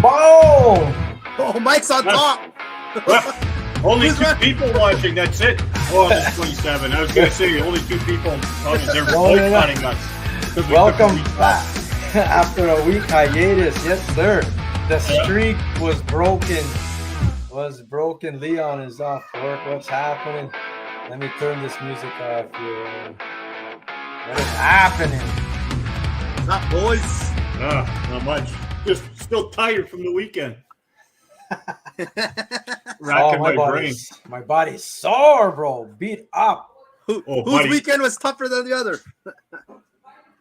Boom! Oh, Mike's on top. Only two people watching. That's it. Oh, it's 27. I was going to say only two people. They're boycotting us. Welcome back after a week hiatus. Yes, sir. The streak was broken. Leon is off work. What's happening? Let me turn this music off here. What is happening? What's up, boys? Not much. Just still tired from the weekend. Racking my brain. My body's sore, bro. Beat up. Whose weekend was tougher than the other?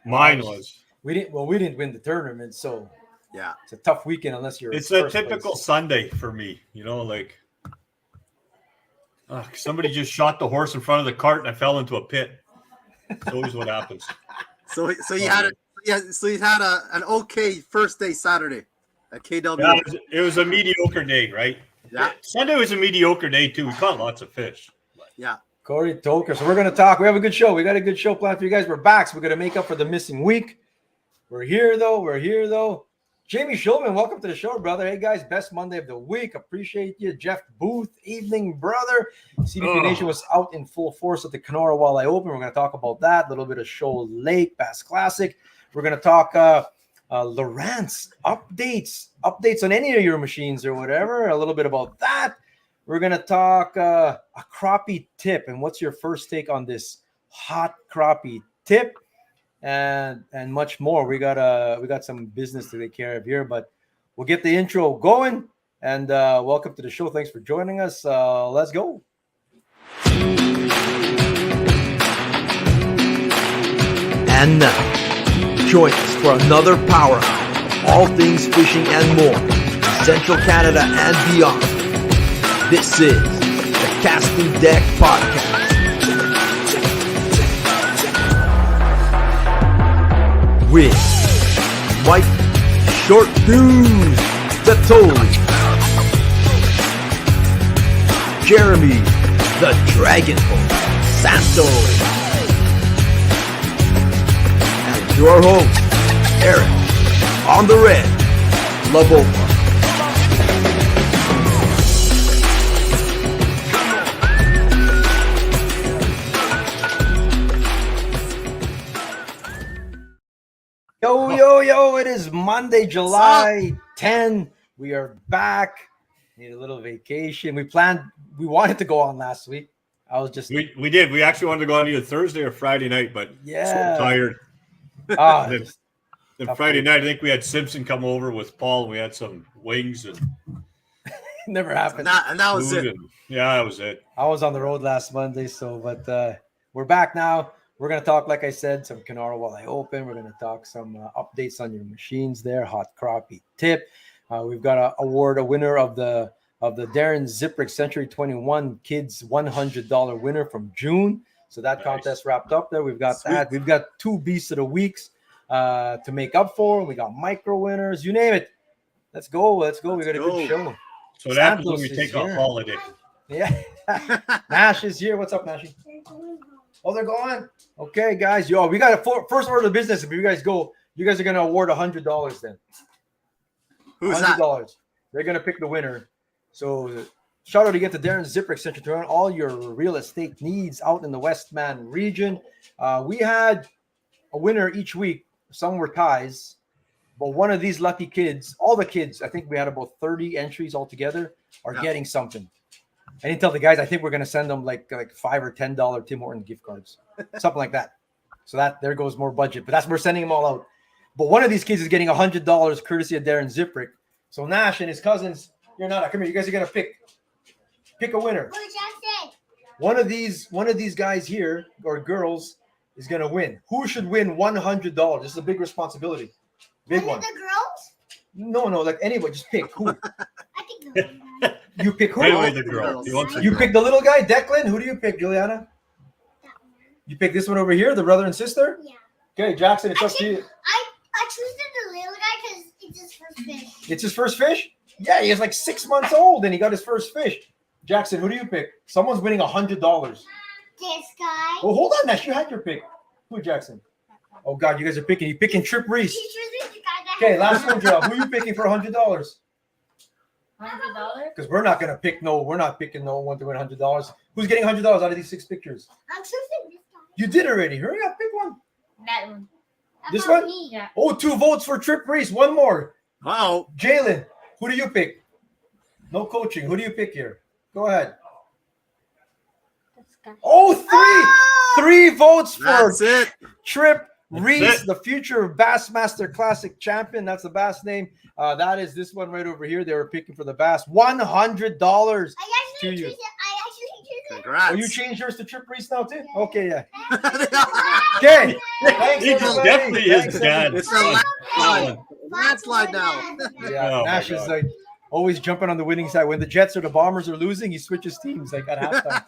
Mine was. We didn't win the tournament, so yeah, it's a tough weekend unless you're. It's a typical Sunday for me, like somebody just shot the horse in front of the cart and I fell into a pit. It's always what happens. So you had an okay first day Saturday at KW. Yeah, it was a mediocre day, right? Yeah. Sunday was a mediocre day too. We caught lots of fish. Yeah. Corey Toker. So we're going to talk. We have a good show. We got a good show planned for you guys. We're back, so we're going to make up for the missing week. We're here though. Jamie Schulman, welcome to the show, brother. Hey, guys, best Monday of the week. Appreciate you. Jeff Booth, evening, brother. CDP Nation was out in full force at the Kenora Walleye Open. We're going to talk about that. A little bit of Shoal Lake, Bass Classic. We're going to talk Lawrence updates on any of your machines or whatever. A little bit about that. We're going to talk a crappie tip. And what's your first take on this hot crappie tip? And much more. We got some business to take care of here, but we'll get the intro going. And welcome to the show. Thanks for joining us. Let's go. And now, join us for another power hour of all things fishing and more in Central Canada and beyond. This is the Casting Deck Podcast. With Mike Short Fuse Tatoli, Jeremy the Dragon Boy Santos, and your host Eric on the Red Lavopa. Yo, it is Monday, July 10. We are back. Need a little vacation. We wanted to go on last week. We did. We actually wanted to go on either Thursday or Friday night, but yeah, so tired. Then Friday night, I think we had Simpson come over with Paul, and we had some wings and never happened. And that was it. Yeah, that was it. I was on the road last Monday, but we're back now. We're going to talk, like I said, some Kenora Walleye Open. We're going to talk some updates on your machines there, hot crappie tip. We've got a winner of the Darren Ziprick Century 21 Kids $100 winner from June. So that contest wrapped up there. We've got that. We've got two Beasts of the Weeks to make up for. We got micro winners. You name it. Let's go. We got a good show. So that happens when we take a holiday. Yeah. Nash is here. What's up, Nash? Oh, they're gone. Okay, guys. We got a first order of business. If you guys go, you guys are going to award $100 then. Who's $100. that? They're going to pick the winner. So shout out again to Darren Ziprick Century to run all your real estate needs out in the Westman region. We had a winner each week. Some were ties. But one of these lucky kids, all the kids, I think we had about 30 entries altogether, are getting something. I didn't tell the guys. I think we're going to send them like $5 or $10 Tim Hortons gift cards, something like that. So there goes more budget. But we're sending them all out. But one of these kids is getting $100 courtesy of Darren Ziprick. So Nash and his cousins, come here. You guys are going to pick a winner. One of these guys here or girls is going to win. Who should win $100? This is a big responsibility. Big one. The girls? No, like anybody. Just pick who. I think the You pick who? Anyway, the girl. You pick the little guy, Declan. Who do you pick, Juliana? You pick this one over here, the brother and sister? Yeah. Okay, Jackson, it's up to you. I choose the little guy because it's his first fish. It's his first fish? Yeah, he is like 6 months old and he got his first fish. Jackson, who do you pick? Someone's winning $100. This guy. Oh, hold on, Nash. You had your pick. Who, Jackson? Oh, God, you guys are picking. You're picking Trip Reese. Okay, last one, Joe. Who are you picking for $100? $100? Because we're not picking no one to win $100. Who's getting $100 out of these 6 pictures? I'm choosing this guy. You did already. Hurry up, pick one. That one. This That's not one? me. Yeah. Oh, 2 votes for Trip Reese. One more. Wow. Jalen, who do you pick? No coaching. Who do you pick here? Go ahead. This guy. Oh, 3 votes for That's it. Trip That's Reese, it. the future Bassmaster Classic champion. That's the Bass name. That is this one right over here. They were picking for the Bass. $100 I actually to choose you. it. I actually choose it. Congrats. Oh, you changed yours to Trip Reese now too? Okay, yeah. It's Okay. Thanks, He everybody. definitely is Thanks, dad. everybody. a landslide now. Yeah, Oh, my Nash is God. like always jumping on the winning side. When the Jets or the Bombers are losing, he switches teams like at halftime.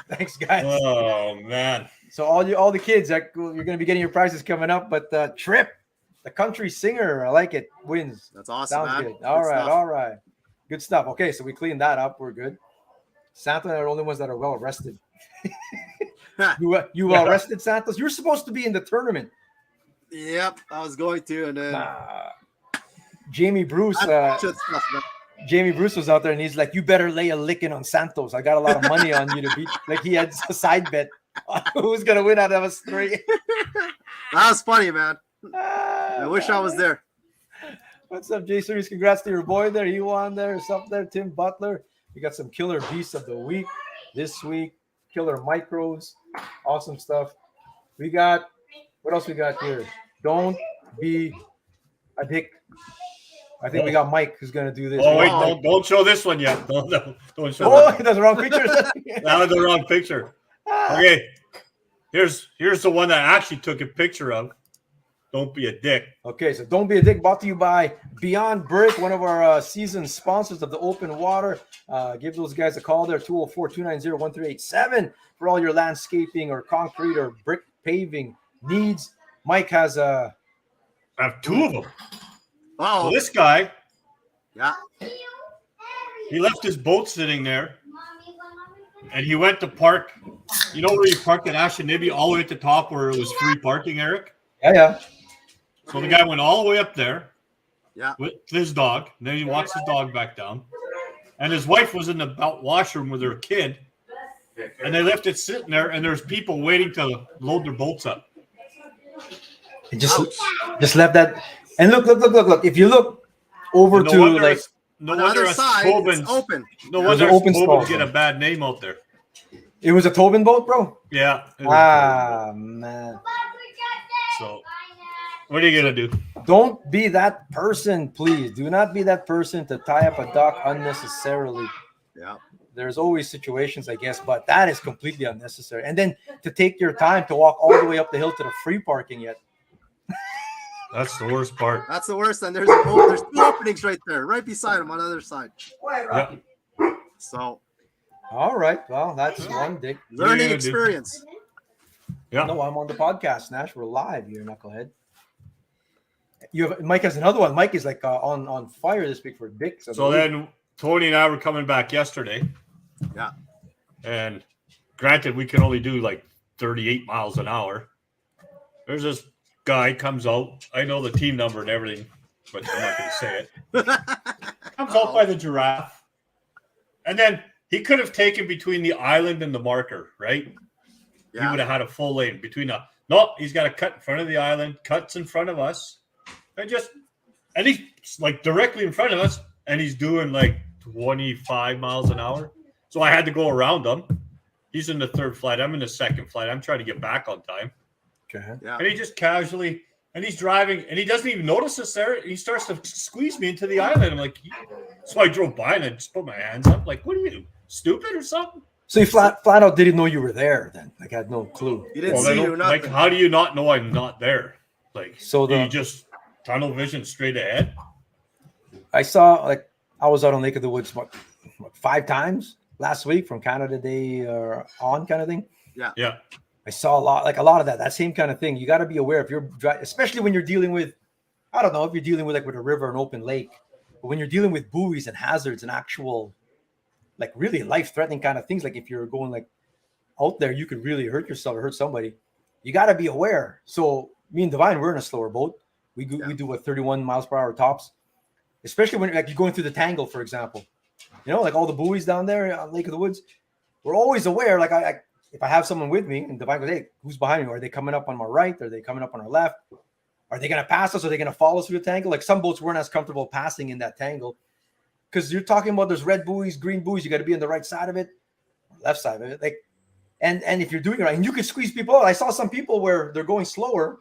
Thanks, guys. Oh man. So all the kids, you're going to be getting your prizes coming up. But Trip, the country singer, I like it, wins. That's awesome, Sounds man. good. All right, stuff. all right. Good stuff. Okay, so we cleaned that up. We're good. Santos are the only ones that are well rested. You well rested, Santos? You're supposed to be in the tournament. Yep, I was going to, and then Jamie Bruce. Shit stuff, man. Jamie Bruce was out there, and he's like, "You better lay a licking on Santos. I got a lot of money on you to beat." Like he had a side bet on who's gonna win out of us 3. That was funny, man. I wish I was there. What's up, Jay Series? Congrats to your boy there. He won there. What's up there, Tim Butler? We got some killer beasts of the week this week. Killer micros, awesome stuff. We got what else we got here? Don't be a dick. I think we got Mike who's gonna do this. Oh wait, Mike. don't show this one yet. Don't show Oh, that. that's the wrong picture. That was the wrong picture. Okay, here's the one that I actually took a picture of. Don't be a dick. Okay, so don't be a dick. Brought to you by Beyond Brick, one of our season sponsors of the open water. Give those guys a call there, 204-290-1387 for all your landscaping or concrete or brick paving needs. Mike has I have 2 of them. Oh, So this guy, yeah. he left his boat sitting there, and he went to park. You know where he parked at Ashanibby, all the way at the top where it was free parking, Eric? yeah. So the guy went all the way up there, Yeah. with his dog. And then he walks his dog back down, and his wife was in the washroom with her kid, and they left it sitting there. And there's people waiting to load their boats up. And just left that. And look. If you look over No to wonder like, On the other side, it's open. No It was wonder an open Tobin's spot. get a bad name out there. it was a Tobin boat, bro. Yeah. Man. So what are you gonna do? Don't be that person, please. Do not be that person to tie up a dock unnecessarily. Yeah. There's always situations, I guess, but that is completely unnecessary. And then to take your time to walk all the way up the hill to the free parking yet. That's the worst part. That's the worst. And there's 2 openings right there, right beside him on the other side. Yeah. So All right. Well, that's one dick. learning dude. experience. Yeah. No, I'm on the podcast, Nash. We're live here, knucklehead. Mike has another one. Mike is like on fire this week for dicks. So then Tony and I were coming back yesterday. Yeah. And granted, we can only do like 38 miles an hour. There's this guy comes out. I know the team number and everything, but I'm not going to say it. Comes out by the giraffe. And then he could have taken between the island and the marker, right? He Yeah. would have had a full lane between the. No, he's got to cut in front of the island, cuts in front of us, and he's like directly in front of us, and he's doing like 25 miles an hour. So I had to go around him. He's in the 3rd flight. I'm in the 2nd flight. I'm trying to get back on time. Okay. Yeah. And he just casually, and he's driving, and he doesn't even notice us there. He starts to squeeze me into the island. I'm like, so I drove by and I just put my hands up, like, what are you, stupid or something? So you flat out didn't know you were there then. Like I had no clue. You didn't Well, see they you, don't- nothing. like, how do you not know I'm not there? Like, So do you just tunnel vision straight ahead? I saw I was out on Lake of the Woods what 5 times last week from Canada Day on kind of thing. Yeah. I saw a lot of that same kind of thing. You got to be aware if you're especially when you're dealing with, I don't know if you're dealing with like with a river, an open lake, but when you're dealing with buoys and hazards and actual like really life-threatening kind of things, like if you're going like out there, you could really hurt yourself or hurt somebody. You got to be aware. So me and Divine, we're in a slower boat. We do what 31 miles per hour tops. especially when like you're going through the tangle, for example. You know, like all the buoys down there on Lake of the Woods. We're always aware. Like if I have someone with me and Divine goes, hey, who's behind me? Are they coming up on my right? Are they coming up on our left? Are they going to pass us? Are they going to follow us through the tangle? Like some boats weren't as comfortable passing in that tangle because you're talking about there's red buoys, green buoys. You got to be on the right side of it, left side of it. Like, and if you're doing it right, and you can squeeze people out. I saw some people where they're going slower,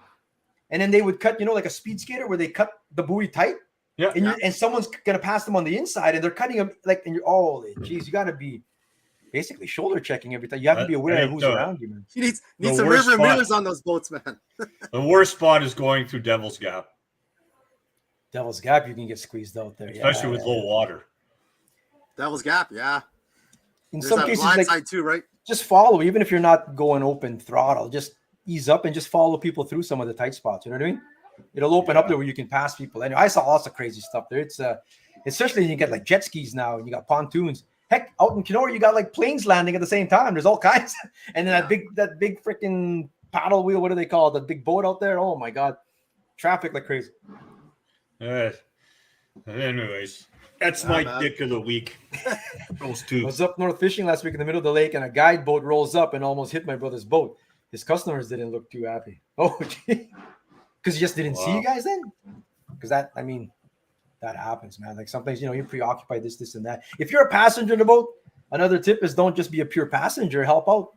and then they would cut, you know, like a speed skater where they cut the buoy tight. Yeah. And someone's going to pass them on the inside, and they're cutting them like, and you're, oh, geez, you got to be basically shoulder checking every time. You have to be aware of who's around you, man. You need some river mirrors on those boats, man. The worst spot is going through Devil's Gap. Devil's Gap, you can get squeezed out there, especially with low water. Devil's Gap, yeah. In There's some that cases, blind like, side too, right? just follow, even if you're not going open throttle, just ease up and just follow people through some of the tight spots. You know what I mean? It'll open up there where you can pass people. Anyway, I saw lots of crazy stuff there. It's especially when you get like jet skis now and you got pontoons. Heck, out in Kenora, you got like planes landing at the same time. There's all kinds. And then that big freaking paddle wheel, what do they call it? The big boat out there. Oh my God. Traffic like crazy. Anyways, that's my dick of the week. Those two. I was up north fishing last week in the middle of the lake, and a guide boat rolls up and almost hit my brother's boat. His customers didn't look too happy. Oh, gee. Because he just didn't see you guys then? Because that happens, man. Like sometimes, you know, you're preoccupied, this, and that. If you're a passenger in the boat, another tip is don't just be a pure passenger. Help out.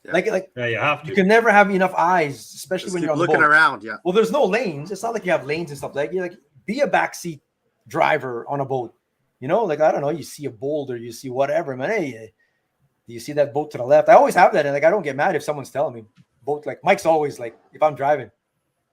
Yeah. Like yeah, you have to. You can never have enough eyes, especially Just when keep you're on the looking boat. around. Yeah. Well, there's no lanes. It's not like you have lanes and stuff. Like you be a backseat driver on a boat. You know, like I don't know, you see a boulder, you see whatever, man. Hey, do you see that boat to the left? I always have that, and like I don't get mad if someone's telling me. Boat, like Mike's always like, if I'm driving,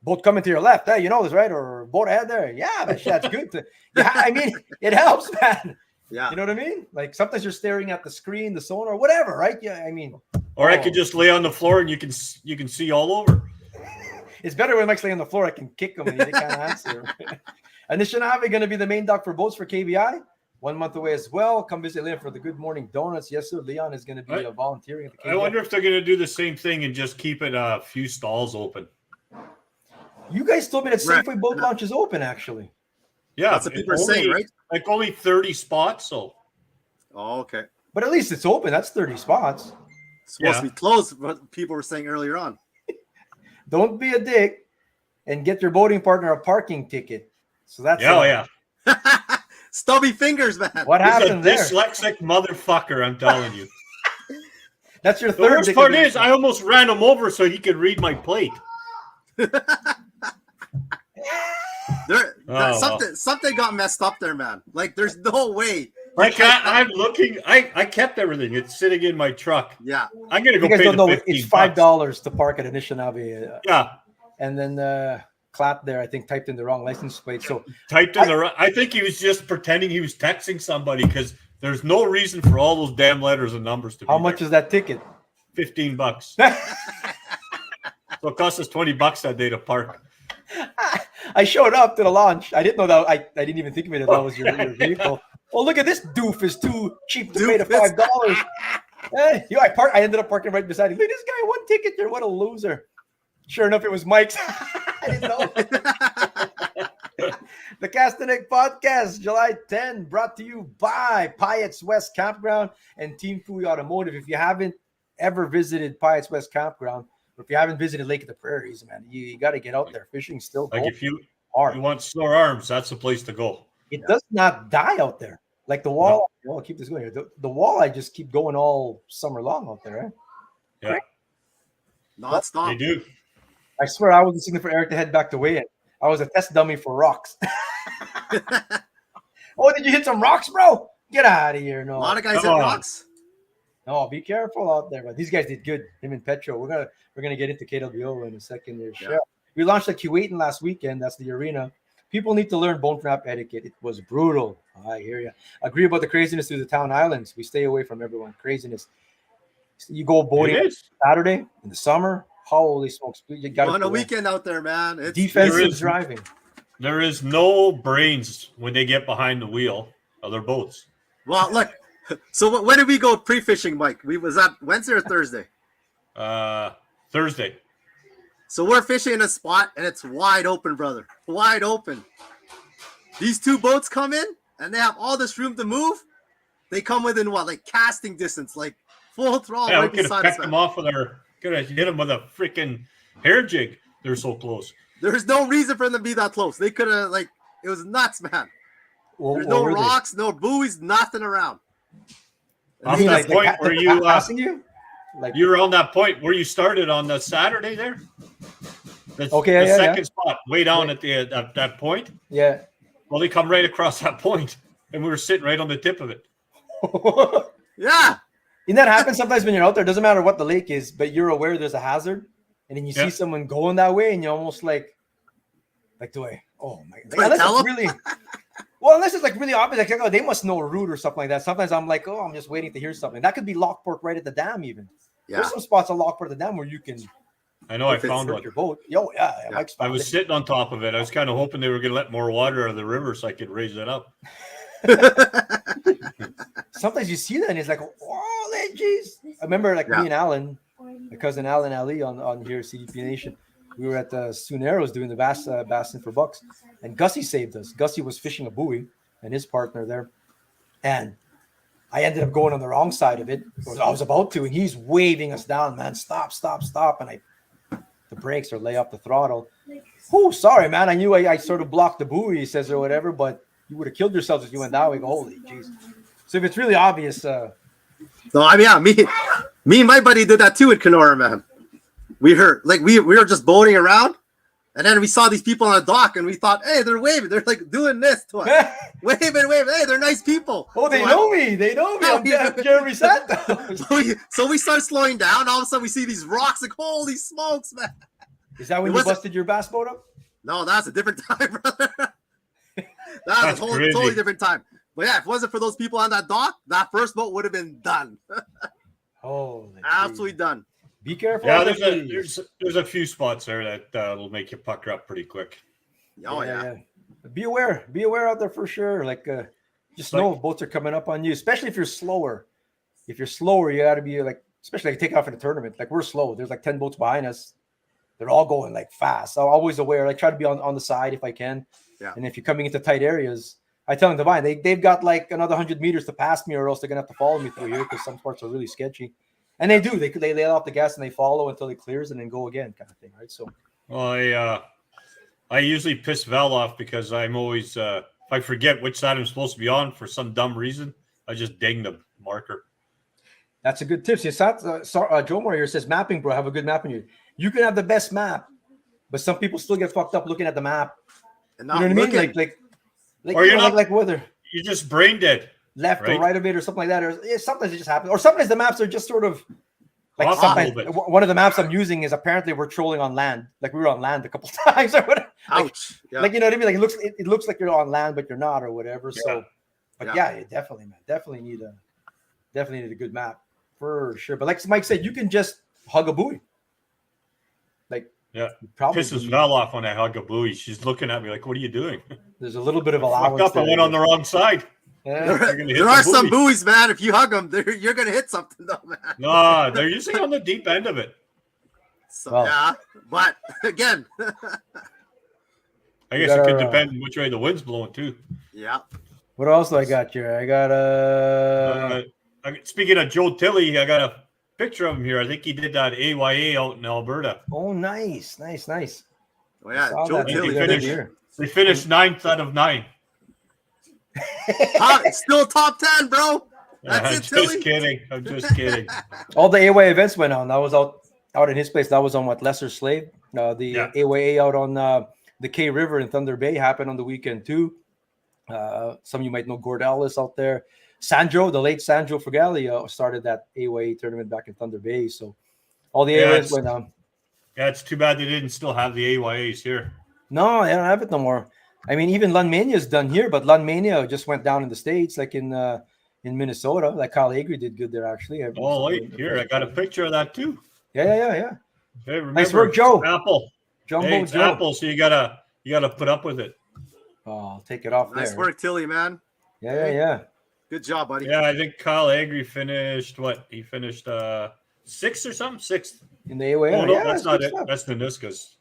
boat coming to your left, hey, you know this, right? Or boat ahead there. Yeah, that's good. Yeah, I mean, it helps, man. Yeah. You know what I mean? Like sometimes you're staring at the screen, the sonar, whatever, right? Yeah, I mean. Or I could just lay on the floor and you can see all over. It's better when Mike's laying on the floor. I can kick him and he can't answer. And this Anishinaabe going to be the main dock for boats for KBI. 1 month away as well. Come visit Leon for the Good Morning Donuts. Yes, sir. Leon is going to be volunteering at the KBI. I wonder if they're going to do the same thing and just keep it a few stalls open. You guys told me that Safeway boat launch is open, actually. Yeah, that's what people are saying, right? Like only 30 spots. So. Oh, okay. But at least it's open. That's 30 spots. It's supposed to be closed, but people were saying earlier on. Don't be a dick and get your boating partner a parking ticket. So that's yeah. Stubby fingers, man. What happened there? Dyslexic motherfucker, I'm telling you. That's your The third. worst part is I almost ran him over so he could read my plate. Something got messed up there, man. Like there's no way. Like I'm looking, I kept everything. It's sitting in my truck. Yeah. I'm gonna go you guys pay don't the know, $15. it's $5 to park at Anishinaabe. Yeah. And then Clap there, I think, typed in the wrong license plate. So I think he was just pretending he was texting somebody because there's no reason for all those damn letters and numbers to be how much is that ticket? $15. So it cost us $20 that day to park. I showed up to the launch. I didn't know that. I didn't even think of it that was your vehicle. Oh, look at this doof is too cheap to pay the $5. Hey, I ended up parking right beside him. Look at this guy, one ticket there. What a loser. Sure enough, it was Mike's. I didn't know. The Castanet Podcast, July 10, brought to you by Pyatt's West Campground and Team Fui Automotive. If you haven't ever visited Pyatt's West Campground, or if you haven't visited Lake of the Prairies, man, you got to get out there. Fishing still like if you hard. You want sore arms, that's the place to go. It does not die out there. Like the walleye. No. Oh, keep this going here. The walleye just keep going all summer long out there, right? Yeah. Right? Non-stop. They do. I swear I wasn't singing for Eric to head back to weigh in. I was a test dummy for rocks. Oh, did you hit some rocks, bro? Get out of here. No. A lot of guys hit rocks. No, be careful out there. But these guys did good. Him and Petro. We're gonna get into KWO in a second here. Yeah. We launched the Kuwaitan last weekend. That's the arena. People need to learn bone trap etiquette. It was brutal. I hear you. Agree about the craziness through the town islands. We stay away from everyone. Craziness. You go boating Saturday in the summer. Holy smokes! You got on a weekend out there, man. It's defensive driving. There is no brains when they get behind the wheel of their boats. Well, look. So when did we go pre-fishing, Mike? Was that Wednesday or Thursday? Thursday. So we're fishing in a spot and it's wide open, brother. Wide open. These two boats come in, and they have all this room to move. They come within what, like casting distance, like full throttle Yeah, right we could have beside us. pecked them off with our. Could have hit them with a freaking hair jig. They're so close. There's no reason for them to be that close. They could have, like, it was nuts, man. There's no were they? rocks, no buoys, nothing around. And Off they that just- point where you passing you? Like you were on that point where you started on the Saturday there. The, Okay, the yeah, second spot, way down at the at that point. yeah. Well, they come right across that point, and we were sitting right on the tip of it. yeah. And that happens sometimes when you're out there. It doesn't matter what the lake is, but you're aware there's a hazard, and then you see Yeah. someone going that way, and you're almost like do I? Oh my! Do I Unless tell it's 'em? really, well, unless it's like really obvious, like oh, they must know a route or something like that. Sometimes I'm like, oh, I'm just waiting to hear something. That could be Lockport right at the dam, even. Yeah. There's some spots on Lockport at the dam where you can I know. I If it's found hurt one. your boat. Yo, yeah, Yeah. Mike's I found was it. sitting on top of it. I was kind of hoping they were going to let more water out of the river so I could raise it up. Sometimes you see that and it's like, oh, jeez. I remember like Yeah. me and Alan, my cousin Alan Ali on here, CDP Nation. We were at the Soon doing the Bassin for Bucks, and Gussie saved us. Gussie was fishing a buoy and his partner there, and I ended up going on the wrong side of it. I was about to, and he's waving us down, man. Stop, stop, stop. And the brakes or lay up the throttle. Oh, sorry, man. I knew I sort of blocked the buoy, he says, or whatever, but you would have killed yourselves if you went that way. Go, holy jeez. So if it's really obvious, No, I mean, yeah, me and my buddy did that too at Kenora, man. We heard, like, we were just boating around, and then we saw these people on the dock, and we thought, hey, they're waving. They're like doing this to us. waving. Hey, they're nice people. oh, they So know me. They know me. I'm Jeremy Santos. So we start slowing down. All of a sudden, we see these rocks. Like, holy smokes, man! Is that when It you wasn't- busted your bass boat up? No, that's a different time, brother. That's That's a crazy. totally different time. But yeah, if it wasn't for those people on that dock, that first boat would have been done. Holy Absolutely jeez. done. Be careful. Yeah, out there's there, a please. there's a few spots there that will make you pucker up pretty quick. Oh yeah. Be aware. Be aware out there for sure. Like, just know if boats are coming up on you, especially if you're slower. If you're slower, you got to be like, especially like take off in a tournament. Like we're slow. There's like 10 boats behind us. They're all going like fast. So I'm always aware. Like try to be on the side if I can. Yeah. And if you're coming into tight areas, I tell them, Divine, they've got like another 100 meters to pass me, or else they're gonna have to follow me through here because some parts are really sketchy. And they do. They lay off the gas and they follow until it clears and then go again, kind of thing, right? So Well, I usually piss Val off because I'm always if I forget which side I'm supposed to be on for some dumb reason, I just ding the marker. that's a good tip. See, Joe Moore here says, mapping, bro, have a good map on you. You can have the best map, but some people still get fucked up looking at the map. And You know what I mean? looking. Like Or you you're know, not- like whether You're just brain dead. left or Right. right of it or something like that, or sometimes it just happens. Or sometimes the maps are just sort of like Off a sometimes little bit. one of the maps I'm using is apparently we're trolling on land. Like we were on land a couple times or whatever. Like, Ouch. Yeah. like you know what I mean? Like it looks like you're on land, but you're not, or whatever. So, but Yeah. yeah, you definitely, man, definitely need a good map for sure. But like Mike said, you can just hug a buoy. Like Yeah. you probably Pisses Val off when I hug a buoy. She's looking at me like, "What are you doing?" there's a little bit of Fucked allowance. up. I went on the wrong side. Yeah. There, You're gonna hit there are the some buoy. buoys, man. If you hug them, you're gonna hit something, though, man. No, they're usually on the deep end of it. So, Well. yeah, but again, I guess got it could our, depend which way the wind's blowing too. yeah. What else do I got here? I got Speaking of Joe Tilley, I got a picture of him here. I think he did that AYA out in Alberta. oh, nice. Oh yeah, Saw Joe that Tilley. the other finished. year. They finished 9th out of 9. Still top 10, bro. That's I'm it, just Tilly. kidding. I'm just kidding. All the AWA events went on. That was out in his place. That was on what, Lesser Slave. The Yeah. AWA out on the K River in Thunder Bay happened on the weekend too. Some of you might know Gord Ellis out there. Sandro, the late Sandro Fregali, started that AWA tournament back in Thunder Bay. So all the Yeah, AWAs went on. Yeah, it's too bad they didn't still have the AYAs here. No, they don't have it no more. I mean, even Lunmania is done here, but Lunmania just went down in the States, like in Minnesota. Like Kyle Agri did good there, actually. Oh, wait, here, I got a picture of that too. Yeah. Hey, remember, Nice work, Joe. Apple. Jumbo Hey, it's Joe. Apple, so you gotta put up with it. Oh, I'll take it off Nice there. work, Tilly, man. Yeah. Good job, buddy. Yeah, I think Kyle Agri finished what? He finished 6th or something? 6th. In the AWA. Oh, no, yeah, that's not good it. stuff. That's the Niskas.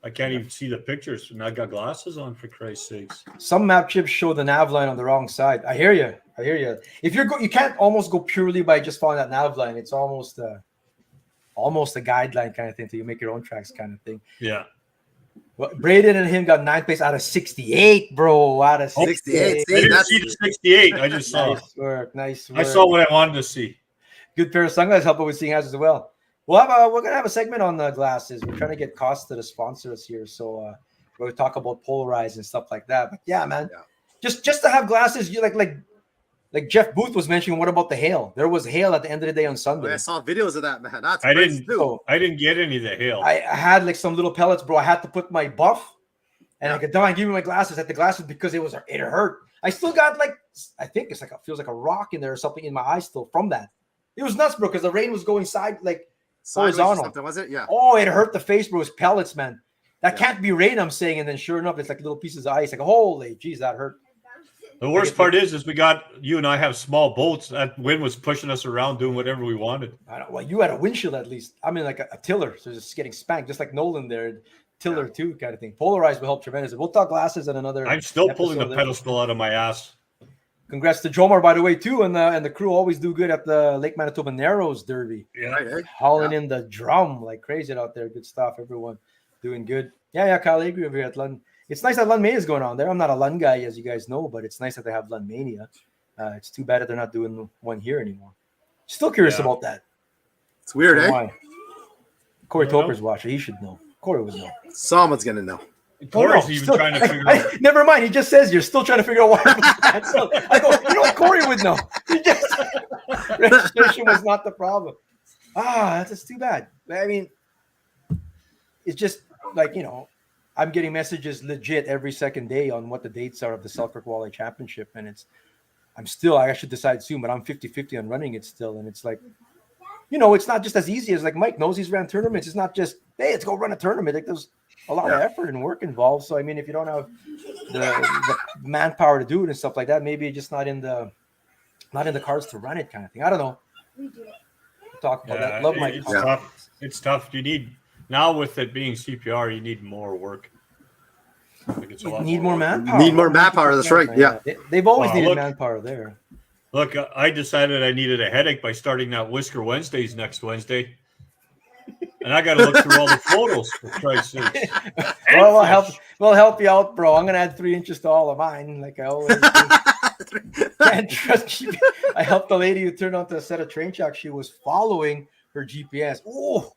I can't even see the pictures, and I got glasses on, for Christ's sakes. Some map chips show the nav line on the wrong side. I hear you. If you can't almost go purely by just following that nav line. It's almost a guideline kind of thing. So you make your own tracks kind of thing. Yeah. Well, Braden and him got 9th place out of 68, bro. Out of 68. 68. I didn't That's see the 68. I just saw. Nice work. I saw what I wanted to see. Good pair of sunglasses help with seeing hazards as well. We're gonna have a segment on the glasses. We're trying to get Costa to sponsor us here, so we're gonna talk about polarized and stuff like that. But yeah, man, just to have glasses, you like Jeff Booth was mentioning. What about the hail? There was hail at the end of the day on Sunday. I saw videos of that, man. That's I crazy, didn't. too. I didn't get any of the hail. I had like some little pellets, bro. I had to put my buff, and I could die and give me my glasses. At the glasses because it hurt. I still got I think it's feels like a rock in there or something in my eye still from that. It was nuts, bro, because the rain was going Sideways horizontal. or something, was it? Yeah. Oh, it hurt the face, bro. It's pellets, man. That can't be rain, I'm saying. And then sure enough, it's like little pieces of ice. Like, holy geez, that hurt. The worst part is you and I have small boats. That wind was pushing us around doing whatever we wanted. Well, you had a windshield at least. I mean, like a tiller. So just getting spanked, just like Nolan there. Tiller too, kind of thing. Polarized will help tremendously. We'll talk glasses in another. I'm still pulling the there. pedestal out of my ass. Congrats to Jomar, by the way, too, and the crew always do good at the Lake Manitoba Narrows Derby. Yeah. Right, eh? Hauling in the drum like crazy out there. Good stuff. Everyone doing good. Yeah, Kyle, I agree over here at Lund. It's nice that Lund Mania is going on there. I'm not a Lund guy, as you guys know, but it's nice that they have Lund Mania. It's too bad that they're not doing one here anymore. Still curious about that. It's weird, eh? Why? Corey Toker's watching. He should know. Corey would know. Someone's going to know. Corey's even trying to figure out. Never mind. He just says you're still trying to figure out why. So I go, you know what? Corey would know. Registration was not the problem. That's too bad. I mean, it's just like, I'm getting messages legit every second day on what the dates are of the Selkirk Walleye Championship. And I should decide soon, but I'm 50-50 on running it still. And it's like, it's not just as easy as like Mike knows he's ran tournaments. It's not just, hey, let's go run a tournament. Like there's a lot of effort and work involved. So, I mean, if you don't have the manpower to do it and stuff like that, maybe it's just not in the cards to run it kind of thing. I don't know. We'll talk about that. Love Mike. It's tough. It's tough. You need, now with it being CPR, you need more work. You need more manpower. Need more manpower. That's right. Yeah. They've always needed manpower there. Look, I decided I needed a headache by starting that Whisker Wednesdays next Wednesday. And I got to look through all the photos, for Christ's sake. Well, we'll help you out, bro. I'm going to add 3 inches to all of mine, like I always do. Can't trust you. I helped the lady who turned onto a set of train tracks. She was following her GPS. Oh,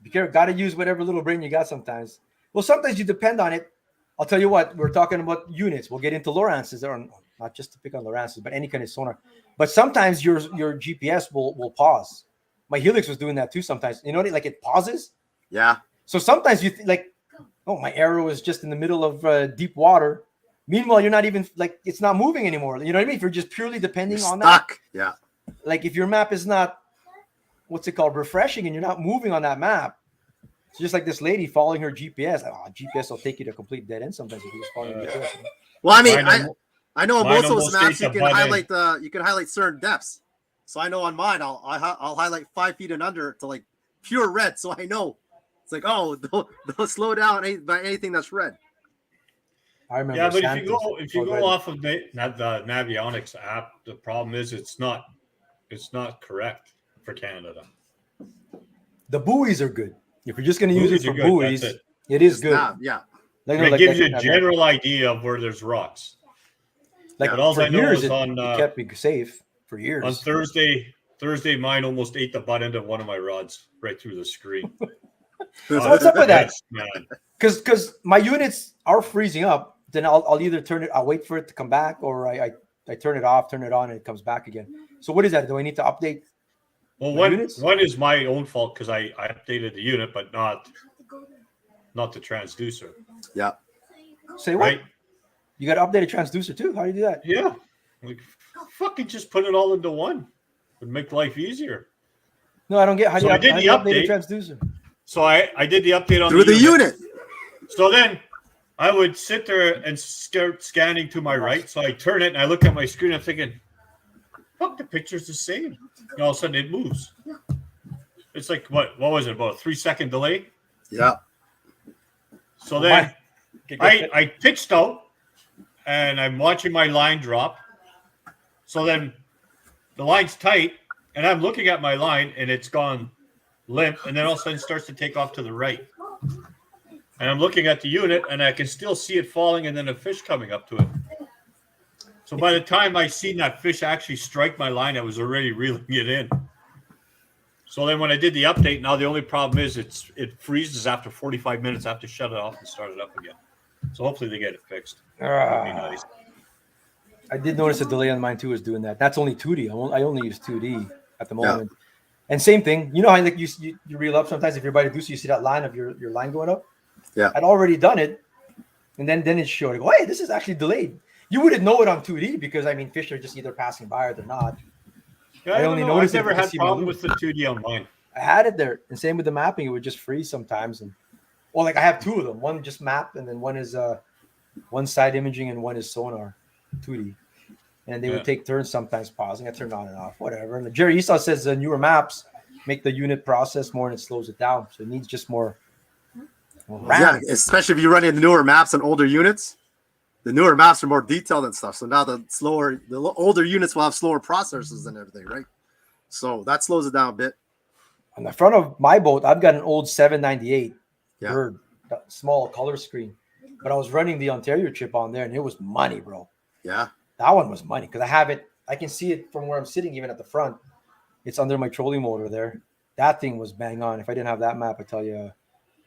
be careful. Got to use whatever little brain you got sometimes. Well, sometimes you depend on it. I'll tell you what. We're talking about units. We'll get into Lowrance's, or not just to pick on Lowrance's, but any kind of sonar. But sometimes your GPS will pause. My Helix was doing that too sometimes. You know what? Like it pauses. Yeah. So sometimes you my arrow is just in the middle of deep water. Meanwhile, you're not even it's not moving anymore. You know what I mean? If you're just purely depending on that. Yeah. Like if your map is not, what's it called, refreshing, and you're not moving on that map. It's just like this lady following her GPS. GPS will take you to complete dead end sometimes if you're just following GPS. Well, I mean, I know on most of those maps you you can highlight certain depths. So I know on mine, I'll highlight 5 feet and under to like pure red. So I know it's like, oh, don't slow down by anything that's red. I remember. Yeah, but if you go off of the Navionics app, the problem is it's not correct for Canada. The buoys are good. If you're just going to use it for good, buoys, it is good. Yeah. It gives you a general idea of where there's rocks. But all for I know years, is it kept me safe for years. On Thursday, mine almost ate the butt end of one of my rods right through the screen. So what's up with that? Man. Because my units are freezing up. Then I'll either turn it. I'll wait for it to come back, or I turn it off, turn it on, and it comes back again. So what is that? Do I need to update? Well, one is my own fault because I updated the unit, but not the transducer. Yeah. Say what? Right? You got to update a transducer too? How do you do that? Yeah. Like, fucking just put it all into one. Would make life easier. No, I don't get how do you update a transducer? So I did the update on through the unit. So then I would sit there and start scanning to my right. So I turn it and I look at my screen. I'm thinking, fuck, the picture's the same. And all of a sudden it moves. It's like, what was it, about a 3-second delay? Yeah. So then I pitched out, and I'm watching my line drop. So then the line's tight, and I'm looking at my line, and it's gone limp, and then all of a sudden starts to take off to the right. And I'm looking at the unit, and I can still see it falling, and then a fish coming up to it. So by the time I seen that fish actually strike my line, I was already reeling it in. So then when I did the update, now the only problem is it freezes after 45 minutes. I have to shut it off and start it up again. So hopefully they get it fixed. That'd be nice. I did notice a delay on mine too is doing that. That's only 2D. I only use 2D at the moment. Yeah. And same thing. You know how like you reel up sometimes if you're about to do so, you see that line of your line going up? Yeah. I'd already done it. And then it showed, oh, hey, this is actually delayed. You wouldn't know it on 2D because, I mean, fish are just either passing by or they're not. Yeah, I only noticed I've never had problem with the 2D on mine. I had it there. And same with the mapping. It would just freeze sometimes. And well, like I have two of them. One just map, and then one is one side imaging and one is sonar, 2D. And they would take turns sometimes pausing. I turn on and off, whatever. And Jerry Esau says the newer maps make the unit process more and it slows it down. So it needs just more RAM. Yeah, especially if you're running the newer maps and older units. The newer maps are more detailed and stuff. So now the older units will have slower processors and everything, right? So that slows it down a bit. On the front of my boat, I've got an old 798 bird, small color screen. But I was running the Ontario chip on there, and it was money, bro. Yeah. That one was money because I have it. I can see it from where I'm sitting, even at the front. It's under my trolling motor there. That thing was bang on. If I didn't have that map, I tell you,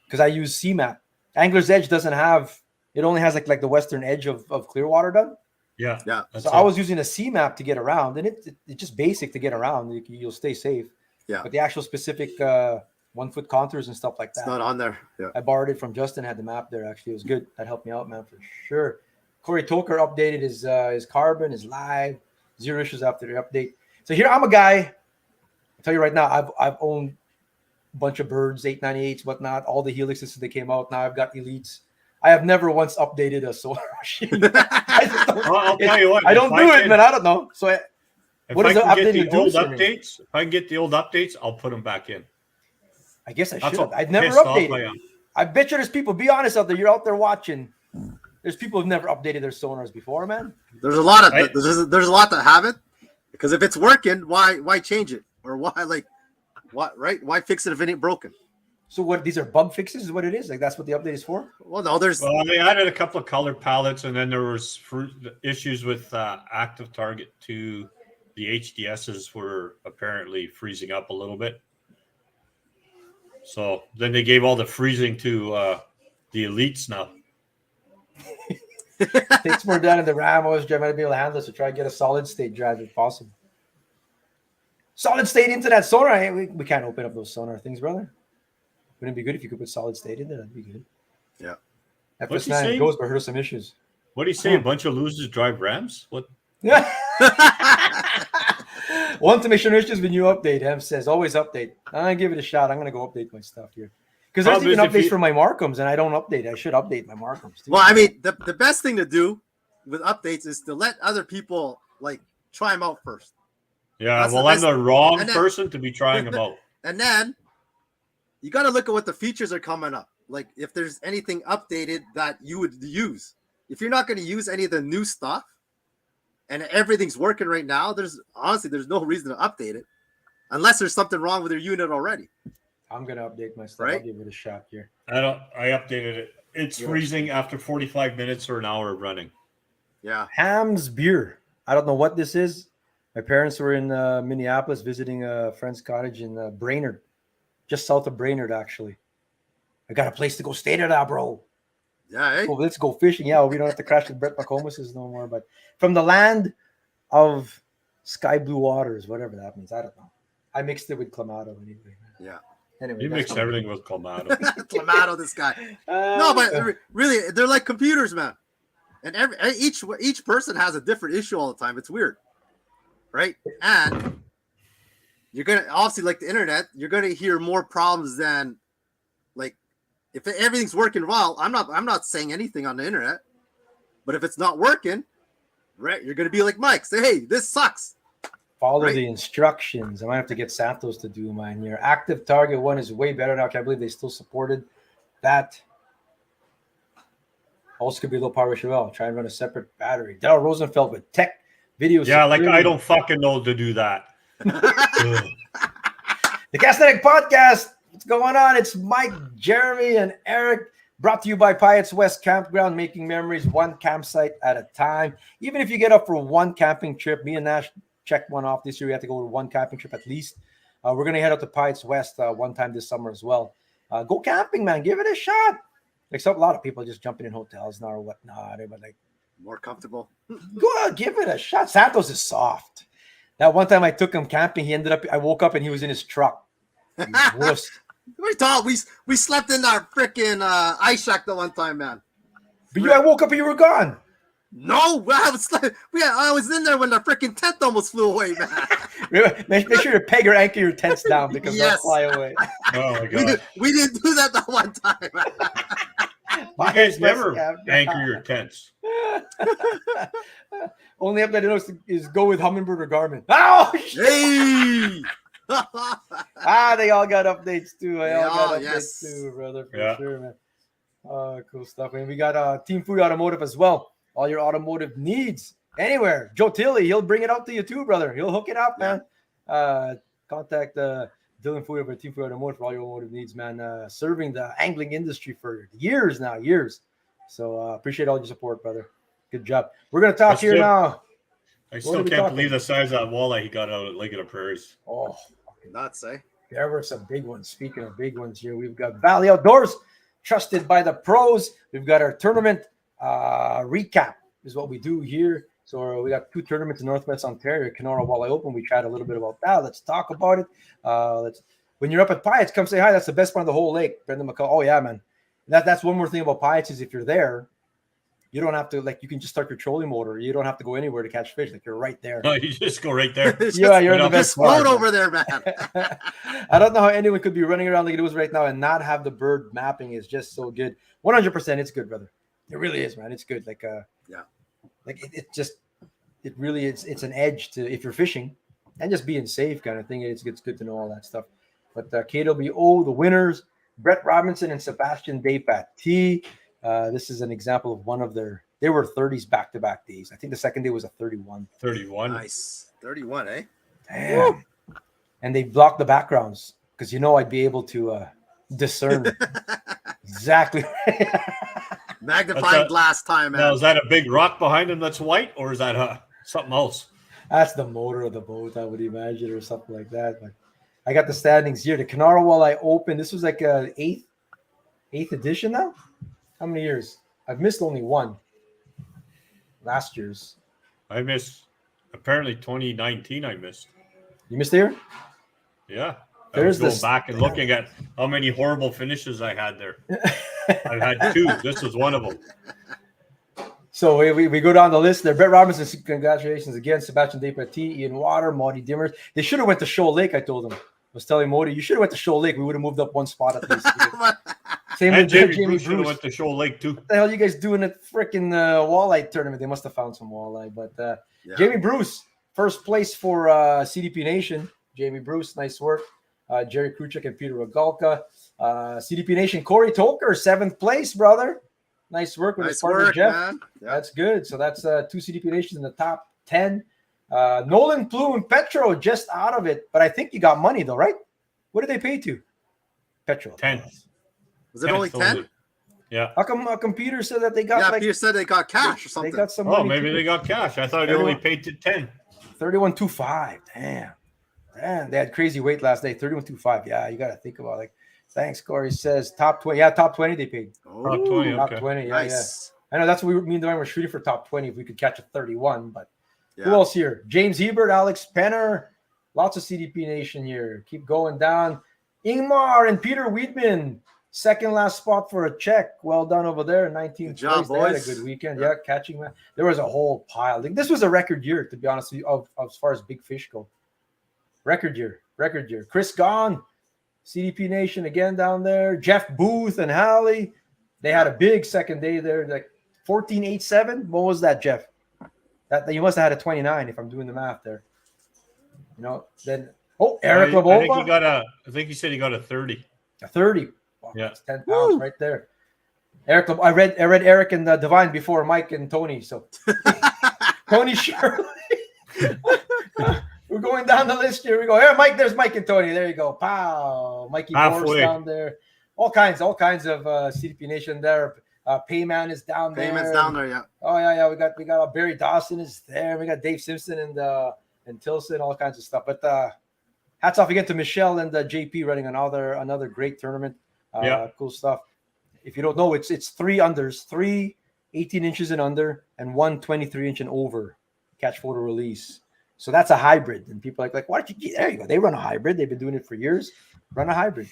because I use CMAP. Angler's Edge doesn't have. It only has like the western edge of Clearwater done. Yeah. So I was using a CMAP to get around, and it's just basic to get around. You'll stay safe. Yeah. But the actual specific 1 foot contours and stuff like that. It's not on there. Yeah. I borrowed it from Justin. Had the map there. Actually, it was good. That helped me out, man, for sure. Corey Toker updated his carbon, his live, 0 issues after the update. So here I'm a guy. I'll tell you right now, I've owned a bunch of birds, 898s, whatnot, all the helixes since they came out. Now I've got elites. I have never once updated a solar machine. I'll tell you what. I don't do it, man. I don't know. So if I can get the old updates, if I can get the old updates, I'll put them back in. I guess I should. I've never updated. I bet you there's people. Be honest out there. You're out there watching. There's people who've never updated their sonars before, man. There's a lot of there's a lot that haven't, because if it's working, why change it, or why fix it if it ain't broken? So what? These are bug fixes, is what it is. Like that's what the update is for. Well, no, they added a couple of color palettes, and then there was issues with active target to the HDSs were apparently freezing up a little bit. So then they gave all the freezing to the elites now. Takes more down in the RAM. I was trying to be able to handle this, so try to get a solid state drive if possible. Solid state into that sonar. Hey, we can't open up those sonar things, brother. Wouldn't it be good if you could put solid state in there? That'd be good. Yeah. FS9 goes, but heard some issues. What do you say? A bunch of losers drive Rams? What? Yeah. Want to make sure issues when you update. Hem says always update. I'm gonna give it a shot. I'm gonna go update my stuff here. Because there's even updates for my Markhams, and I don't update. I should update my Markhams too. Well, I mean, the best thing to do with updates is to let other people like try them out first. Yeah, I'm the wrong person to be trying them out. And then you got to look at what the features are coming up. Like if there's anything updated that you would use. If you're not going to use any of the new stuff, and everything's working right now, there's no reason to update it, unless there's something wrong with your unit already. I'm gonna update my stuff. Right? I'll give it a shot here. I updated it. It's freezing after 45 minutes or an hour of running. Yeah. Ham's beer. I don't know what this is. My parents were in Minneapolis visiting a friend's cottage in Brainerd, just south of Brainerd, actually. I got a place to go stay there now, bro. Yeah. Hey? Oh, let's go fishing. Yeah, we don't have to crash with Brett McComas's no more. But from the land of sky blue waters, whatever that means, I don't know. I mixed it with Clamato anyway. Yeah. Anyway, you mix everything with Clamato. Clamato, this guy. No, but really, they're like computers, man. And each person has a different issue all the time. It's weird, right? And you're gonna obviously, like the internet, you're gonna hear more problems than like if everything's working well. I'm not saying anything on the internet, but if it's not working, right, you're gonna be like Mike. Say, hey, this sucks. Follow the instructions. I might have to get Santos to do mine here. Active target 1 is way better now. I can't believe they still supported that. Also could be low power ratio. Well, try and run a separate battery. Daryl Rosenfeld with tech video. Yeah, like security. I don't fucking know to do that. Ugh. The Castaneck Podcast. What's going on? It's Mike, Jeremy, and Eric. Brought to you by Pyatt's West Campground, making memories one campsite at a time. Even if you get up for one camping trip, me and Nash checked one off this year. We have to go to one camping trip at least. We're going to head out to Pyatt's West one time this summer as well. Go camping, man. Give it a shot. Except a lot of people just jumping in hotels now or whatnot. But like, More comfortable. go out, give it a shot. Santos is soft. That one time I took him camping, I woke up and he was in his truck. Wuss. We thought we slept in our freaking ice shack the one time, man. But I woke up and you were gone. No, I was in there when the freaking tent almost flew away, man. Make sure you peg or anchor your tents down because they'll Yes. fly away. Oh my god! We didn't do that that one time. You guys never anchor your tents. Only update I know is go with Humminbird or Garmin. Oh, shit. Hey! They all got updates too. They all got updates yes. too, brother. For Yeah. sure, man. Cool stuff. And we got Team Food Automotive as well. All your automotive needs anywhere. Joe Tilley, he'll bring it out to you too, brother. He'll hook it up, man. Contact Dylan Food over at Team Food Automotive for all your automotive needs, man. Serving the angling industry for years now, years. So appreciate all your support, brother. Good job. We're gonna talk here now. I still can't believe the size of that walleye he got out at Lake of the Prairies. Oh, Nuts, eh? there were some big ones. Speaking of big ones here, we've got Valley Outdoors, trusted by the pros. We've got our tournament recap is what we do here. So we got 2 tournaments in Northwest Ontario, Kenora Walleye Open. We chat a little bit about that. Let's talk about it. When you're up at Pyatt's, come say hi. That's the best part of the whole lake. Brendan McCall. Oh yeah, man. That's one more thing about Pyatt's is if you're there, you don't have to you can just start your trolling motor. You don't have to go anywhere to catch fish. Like you're right there. No, you just go right there. Yeah, you're in the Just best part. float over there, man. I don't know how anyone could be running around like it is right now and not have the bird mapping. Is just so good. 100%, it's good, brother. It really is, man. It's good. It really is. It's an edge to if you're fishing and just being safe kind of thing. It's good to know all that stuff. But KWO, the winners, Brett Robinson and Sebastian Despatie. This is an example of one of they were 30s back-to-back days. I think the second day was a 31. 31. Nice. 31, eh? Damn. And they blocked the backgrounds because I'd be able to discern exactly. Magnifying glass time, man. Now, is that a big rock behind him that's white, or is that something else? That's the motor of the boat, I would imagine, or something like that. But I got the standings here. The Kenora Walleye Open. This was like a eighth edition now. How many years? I've missed only one. Last year's. I missed. Apparently, 2019. I missed. You missed the year? Yeah. There's I was going back and looking at how many horrible finishes I had there. I've had 2. This was one of them. So we go down the list there. Brett Robinson, congratulations again. Sebastian Despatie, Ian Water, Maudie Dimmers. They should have went to Shoal Lake, I told him. I was telling Maudie, you should have went to Shoal Lake. We would have moved up one spot at least. Same And with Jamie Bruce should have went to Shoal Lake, too. What the hell are you guys doing at freaking walleye tournament? They must have found some walleye. But Jamie Bruce, first place for CDP Nation. Jamie Bruce, nice work. Jerry Kruchek and Peter Rogalka. CDP Nation, Corey Tolker, 7th place, brother. Nice work with his partner, Jeff. Man. Yeah. That's good. So that's 2 CDP Nations in the top 10. Nolan Plume, Petro, just out of it. But I think you got money, though, right? What did they pay to? Petro. 10. Was it only 10? Yeah. How come Peter said that they got Peter said they got cash or something. They got some Oh, money maybe they got cash. I thought they only paid to 10. 31.25. Damn, they had crazy weight last night. 31.25. Yeah, you got to think about thanks, Corey says top 20. Yeah, top 20 they paid. Top 20, Top okay. 20. Yeah, Nice. I know that's what me and Dwayne were shooting for top 20 if we could catch a 31. But who else here? James Hebert, Alex Penner, lots of CDP Nation here. Keep going down. Ingmar and Peter Wiedman, second last spot for a check. Well done over there. 19th Good job, place. They had a boys. good weekend. Yeah, catching that. There was a whole pile. This was a record year, to be honest with you, of as far as big fish go. Record year. Chris Gahn, CDP Nation again down there. Jeff Booth and Hallie. They had a big second day there, like 14.87. What was that, Jeff? That you must have had a 29 if I'm doing the math there. Then Eric Labova. I think he said he got a 30. A 30. Wow, Yeah. that's 10 pounds right there. Eric, I read Eric and Divine before Mike and Tony. So Tony Shirley. We're going down the list here. We go here, Mike. There's Mike and Tony. There you go. Pow, Mikey Morris down there. All kinds of CDP Nation there. Payman is down there. Payman's down there, yeah. Oh yeah. We got Barry Dawson is there. We got Dave Simpson and Tilson, all kinds of stuff. But hats off again to Michelle and JP running another great tournament. Cool stuff. If you don't know, it's 3 unders, 3 18 inches and under, and 1 23-inch and over catch, photo, release. So that's a hybrid. And people are like, why don't you get there? You go. They run a hybrid. They've been doing it for years. Run a hybrid.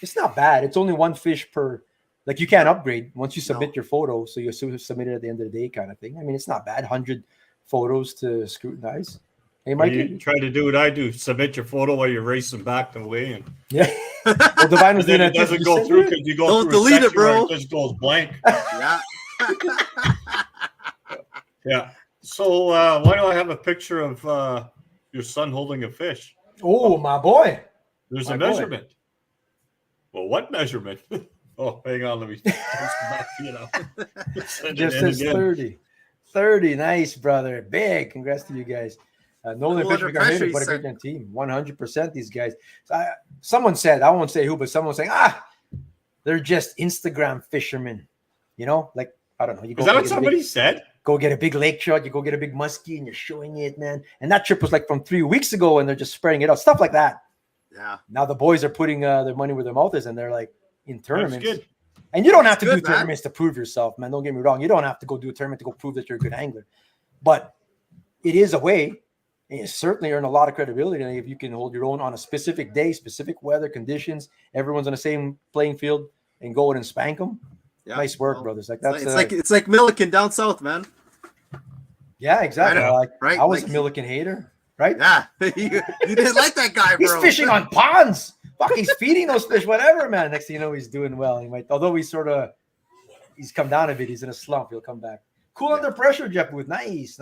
It's not bad. It's only 1 fish per. Like, you can't upgrade once you submit your photo. So you submit it at the end of the day, kind of thing. I mean, it's not bad. 100 photos to scrutinize. Hey, Mike, you try to do what I do. Submit your photo while you're racing back the way, and well, Divine was doing it doesn't go through because you go Don't through delete it, bro. It just goes blank. Yeah. Yeah. So why do I have a picture of your son holding a fish? Oh, my boy. There's a measurement. Well, what measurement? Oh, hang on. Let me back, just says 30. 30. Nice, brother. Big. Congrats to you guys. Nolan Fisher got hit, but a great team. 100% these guys. Someone said, I won't say who, but someone was saying, they're just Instagram fishermen. You know, like, I don't know. You go Is that what somebody said? Go get a big lake shot. You go get a big muskie and you're showing it, man. And that trip was like from 3 weeks ago and they're just spreading it out. Stuff like that. Yeah. Now the boys are putting their money where their mouth is and they're like in tournaments. That's good. And you don't have to do man. tournaments to prove yourself, man. Don't get me wrong. You don't have to go do a tournament to go prove that you're a good angler. But it is a way. And you certainly earn a lot of credibility if you can hold your own on a specific day, specific weather conditions. Everyone's on the same playing field and go in and spank them. Yeah, nice work, brothers. Like that's it's like Milliken down south, man. Yeah, exactly. Right? I was a Milliken hater, right? Yeah, you didn't like that guy, bro. He's fishing on ponds. Fuck, he's feeding those fish, whatever, man. Next thing you know, he's doing well. He might, although he's come down a bit. He's in a slump. He'll come back. Cool under pressure, Jeff Booth. Nice.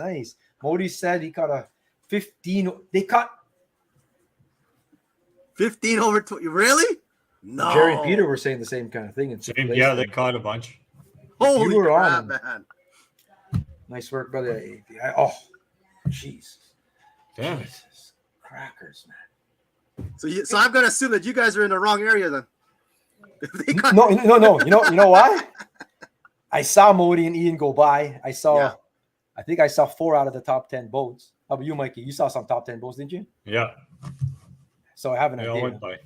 Modi said he caught a 15. They caught 15 over 20. Really? No. Jerry and Peter were saying the same kind of thing. Yeah, they caught a bunch. Holy you were crap, on man. Nice work, brother. Oh, jeez. Damn it. Jesus. Crackers, man. So I'm gonna assume that you guys are in the wrong area then. No. You know why? I saw Modi and Ian go by. I think I saw 4 out of the top 10 boats. How about you, Mikey? You saw some top 10 boats, didn't you? Yeah. So I have an idea. All went by.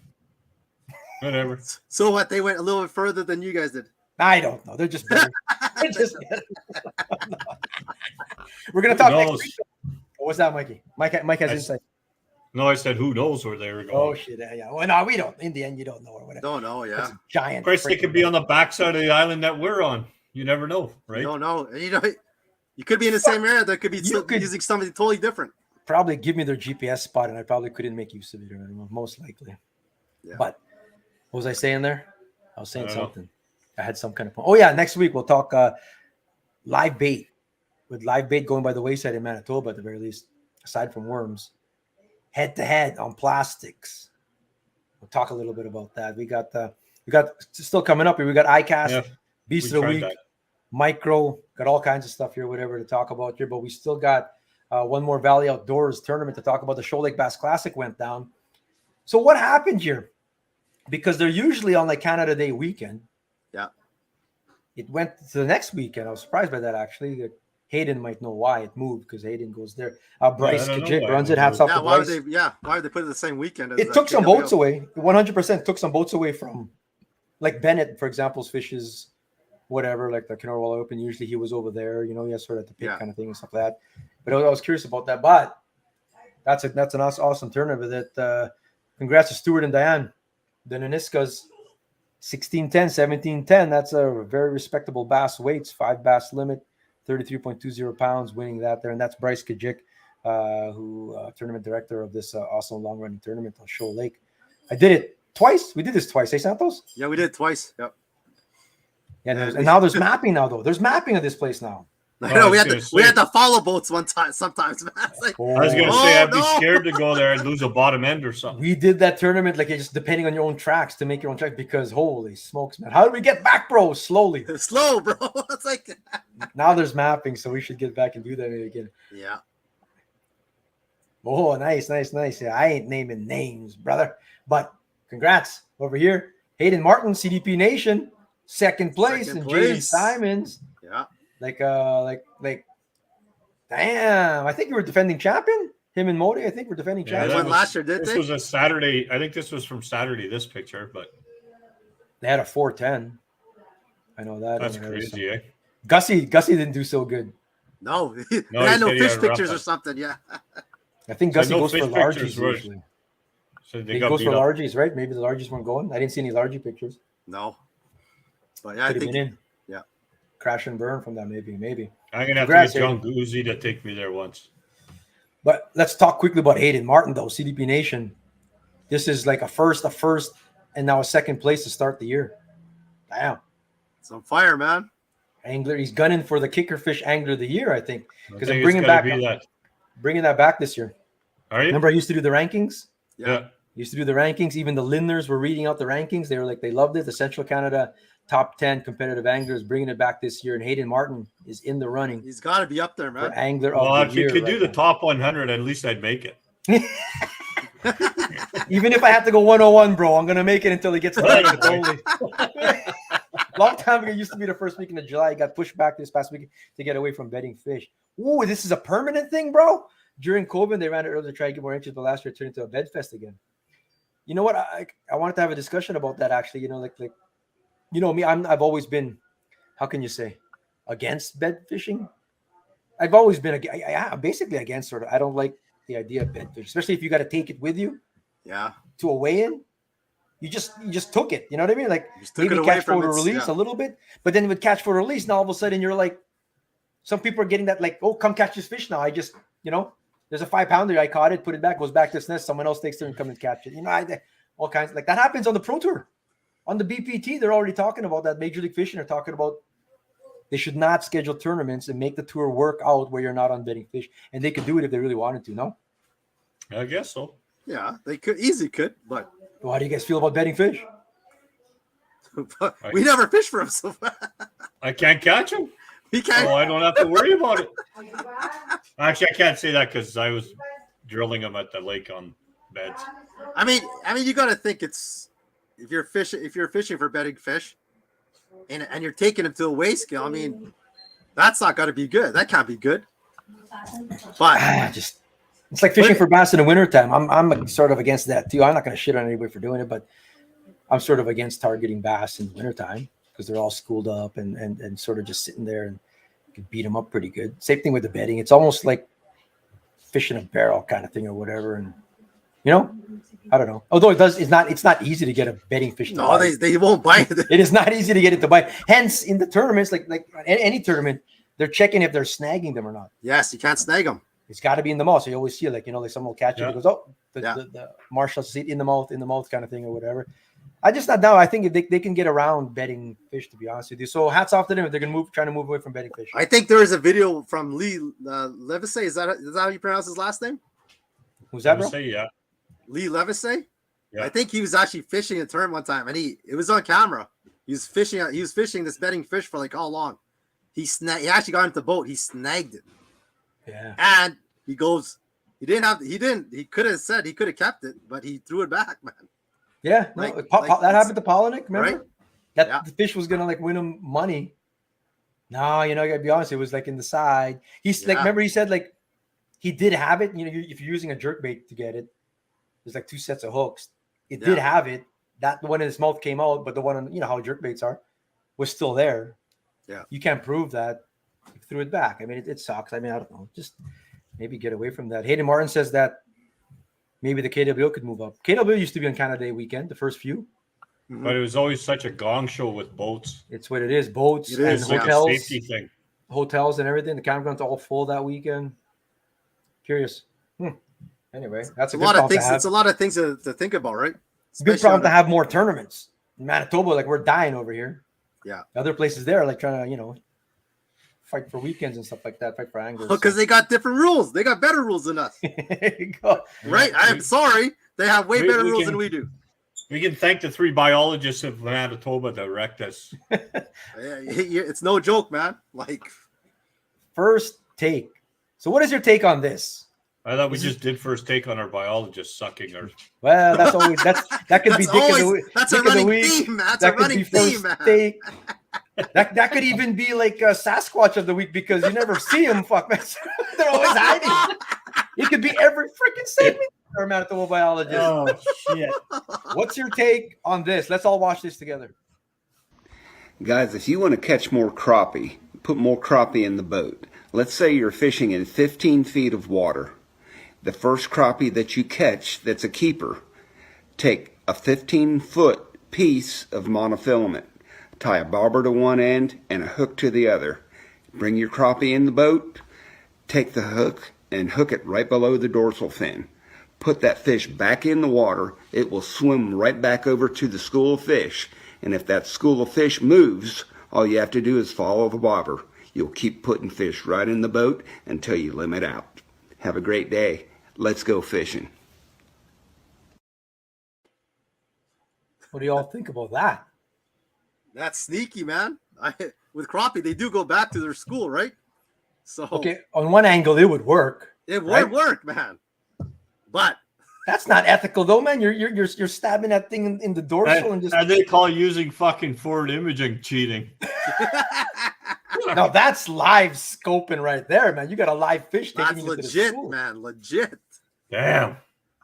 Whatever. So what? They went a little bit further than you guys did. I don't know. They're just better. We're gonna talk next week. What's that, Mikey? Mike has insight. No, I said who knows where they were going. Oh shit! Yeah. Well, no, we don't. In the end, you don't know or whatever. Don't know. Yeah. Giant. Of course, they could be on the backside of the island that we're on. You never know, right? Don't know. You could be in the same area. There could be using something totally different. Probably give me their GPS spot, and I probably couldn't make use of it. Most likely. Yeah. But what was I saying there? I was saying something. I had some kind of point. Oh yeah, next week we'll talk live bait. With live bait going by the wayside in Manitoba at the very least, aside from worms, head to head on plastics. We'll talk a little bit about that. We got still coming up here. We got ICast, Beast of the Week, Micro, got all kinds of stuff here, whatever to talk about here. But we still got one more Valley Outdoors tournament to talk about. The Shoal Lake Bass Classic went down. So what happened here? Because they're usually on like Canada Day weekend. Yeah. It went to the next weekend. I was surprised by that actually. Hayden might know why it moved because Hayden goes there. Bryce Kajik runs it. Hats off to Bryce. Why would they put it the same weekend? It took some boats away. 100% took some boats away from, like Bennett, for example, fishes, whatever, like the Kenora Wall Open. Usually he was over there, he has sort of the pick kind of thing and stuff like that. But I was curious about that. But that's an awesome tournament. That congrats to Stuart and Diane. The Naniskas, 16-10, 17-10. That's a very respectable bass weights, 5 bass limit. 33.20 pounds winning that there. And that's Bryce Kajik, who tournament director of this awesome long-running tournament on Shoal Lake. I did it twice. We did this twice, Santos? Yeah, we did it twice. Yep. Yeah, and now there's mapping now, though. There's mapping of this place now. I know I we was had gonna to we say- had to follow boats one time sometimes, man. It's like, I was gonna Oh, say I'd be no. scared to go there and lose a bottom end or something. We did that tournament like it's just depending on your own tracks to make your own track because holy smokes, man. How do we get back, bro? Slowly. slow, bro. It's like Now there's mapping, so we should get back and do that maybe again. yeah. Oh, nice. Yeah, I ain't naming names, brother. But congrats over here. Hayden Martin, CDP Nation, second place, Second and place. Jamie Simons. Yeah. Like, damn. I think you were defending champion. Him and Modi, I think were defending Yeah, They champion. that went was- last year, did This they? was a Saturday. I think this was from Saturday. This picture, but They had a 410. I know that. that's and there was some- crazy, eh? Gussie didn't do so good. No, No, they he had no said he fish had a rough pictures or one. something. Yeah. I think So Gussie no goes for fish largies pictures were- usually. So I they think got goes beat for up. largies, right? Maybe the largies weren't going. I didn't see any largie pictures. No. But yeah, I Could have think been in. yeah. Crash and burn from that, maybe. I'm gonna have Congrats, to get John Guzzi to take me there once. But let's talk quickly about Hayden Martin, though. CDP Nation. This is like a first, and now a second place to start the year. Damn. it's on fire, man. Angler, he's gunning for the kicker fish angler of the year, I think. I Because think I'm it's bringing gotta back be that. bringing that back this year. Are you? Remember, I used to do the rankings. Yeah. Used to do the rankings. Even the Lindners were reading out the rankings. They were like, they loved it. The Central Canada top 10 competitive anglers bringing it back this year, and Hayden Martin is in the running He's got to be up there, for man. angler Well, of if the you year. could do right the now. top 100, at least I'd make it. Even if I have to go 101, bro, I'm gonna make it until he gets to Right, it. Only. Long time ago, it used to be the first weekend of July. It got pushed back this past week to get away from betting fish. Ooh, this is a permanent thing, bro. During COVID, they ran it earlier to try to get more interest, but last year it turned into a bed fest again. You know what? I wanted to have a discussion about that actually. You know, like you know me, I've always been, how can you say, against bed fishing. I've always been I'm basically against sort of. I don't like the idea of bed fish, especially if you got to take it with you Yeah. to a weigh-in. You just took it. You know what I mean? Like You just took maybe it away catch from photo its- release yeah. a little bit, but then with catch photo release, now all of a sudden you're like, some people are getting that like, oh, come catch this fish now. I just, you know, there's a 5-pounder. I caught it, put it back, goes back to its nest. Someone else takes it and come and catch it. You know, all kinds like that happens on the Pro Tour, on the BPT. They're already talking about that. Major League Fishing are talking about they should not schedule tournaments and make the tour work out where you're not on betting fish, and they could do it if they really wanted to. No, I guess so. Yeah, they could but well, how do you guys feel about betting fish? we never fish for him, so I can't catch him. we can't. Oh, I don't have to worry about it. Actually, I can't say that because I was drilling them at the lake on beds. I mean, you got to think it's if you're fishing for betting fish, and you're taking them to a weigh scale. I mean, that's not got to be good. That can't be good. But It's like fishing for bass in the wintertime. I'm sort of against that too. I'm not going to shit on anybody for doing it, but I'm sort of against targeting bass in the wintertime because they're all schooled up and sort of just sitting there and you can beat them up pretty good. Same thing with the bedding. It's almost like fishing a barrel kind of thing or whatever. And you know, I don't know. Although it's not easy to get a bedding fish. no, they won't bite it. It is not easy to get it to bite. Hence, in the tournaments, like any tournament, they're checking if they're snagging them or not. Yes, you can't snag them. It's got to be in the mouth. So you always see like someone will catch it. Yeah. It goes, oh, the marshal see it in the mouth kind of thing or whatever. I just not know. I think if they can get around betting fish, to be honest with you. So hats off to them if they're gonna trying to move away from betting fish. I think there is a video from Lee Levisay. Is that how you pronounce his last name? Who's that, bro? Say yeah. Lee Levisay. Yeah. I think he was actually fishing a term one time, and it was on camera. He was fishing this betting fish for like how long? He actually got into the boat. He snagged it, Yeah. and he goes. He could have said he could have kept it, but he threw it back, man. Yeah. No, Like- that happened to Polinick, remember? Right? That Yeah. the fish was gonna like win him money. No, you gotta be honest. It was like in the side. He's like, Yeah. remember he said like he did have it. You know, if you're using a jerk bait to get it, there's like 2 sets of hooks. It did have it. That one in his mouth came out, but the one on how jerk baits are was still there. Yeah. You can't prove that. He threw it back. I mean, it sucks. I mean, I don't know. Just maybe get away from that. Hayden Martin says that maybe the KWO could move up. KWO used to be on Canada Day weekend, the first few. But it was always such a gong show with boats. It's what it is. Boats It and is, It's like a hotels, safety thing. hotels and everything. The campgrounds all full that weekend. Curious. Anyway, that's It's a a good lot of problem things. to have. It's a lot of things to think about, right? Good Especially problem on to the- have more tournaments. In Manitoba, like we're dying over here. Yeah. Other places there are like trying to, fight for weekends and stuff like that, fight for anglers. Because they got different rules. They got better rules than us. There you go. Right? I'm sorry. They have way better rules than we do. We can thank the 3 biologists of Manitoba that wrecked us. It's no joke, man. Like, first take. So what is your take on this? I thought we just did first take on our biologists sucking our. Well, that's always that could be dick of the week. That's a running theme, man. That's a running theme, man. Take. That could even be like a Sasquatch of the week because you never see them. Fuck, man. They're always hiding. It could be every freaking segment. Our Manitoba biologist. Oh shit! What's your take on this? Let's all watch this together. Guys, if you want to catch more crappie, put more crappie in the boat. Let's say you're fishing in 15 feet of water. The first crappie that you catch that's a keeper, take a 15-foot piece of monofilament, tie a bobber to one end and a hook to the other. Bring your crappie in the boat, take the hook and hook it right below the dorsal fin. Put that fish back in the water. It will swim right back over to the school of fish. And if that school of fish moves, all you have to do is follow the bobber. You'll keep putting fish right in the boat until you limit out. Have a great day. Let's go fishing. What do y'all think about that? That's sneaky, man. With crappie, they do go back to their school, right? So Okay, on one angle, it would work. it would right? work, man. But That's not ethical, though, man. You're stabbing that thing in the dorsal and just. And they call using fucking forward imaging cheating. No, that's live scoping right there, man. You got a live fish taking that's you to the legit, school. man. Legit. Damn.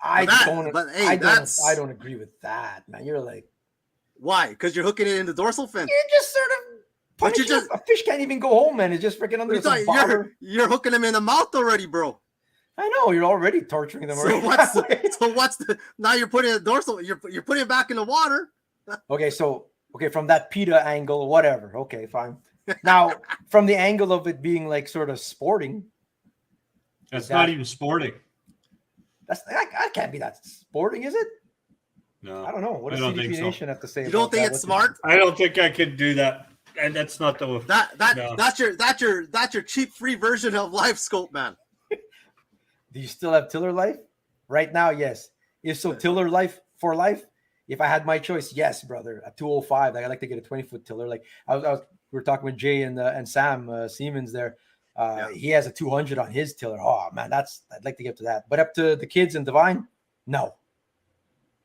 I But don't. but, hey, I don't agree with that, man. You're like Why? Because you're hooking it in the dorsal fin. you're just sort of. But you punishing a fish can't even go home, man. It's just freaking under some bobber. You're hooking them in the mouth already, bro. I know you're already torturing them. So already. what's the now you're putting it dorsal, you're putting it back in the water. Okay, from that PETA angle, whatever. Okay, fine. Now, from the angle of it being like sort of sporting, That's not even sporting. that can't be that sporting, is it? No. I don't know. What I does don't think CDP so. Nation have to say? You about don't think that? it's What's smart? I don't think I could do that. And that's not the No. That's your cheap free version of live scope, man. Do you still have tiller life? Right now, yes. If so, tiller life for life. If I had my choice, yes, brother. At 205, like I like to get a 20-foot tiller. Like we were talking with Jay and Sam Siemens there. He has a 200 on his tiller. Oh man, I'd like to get to that. But up to the kids and Divine, no,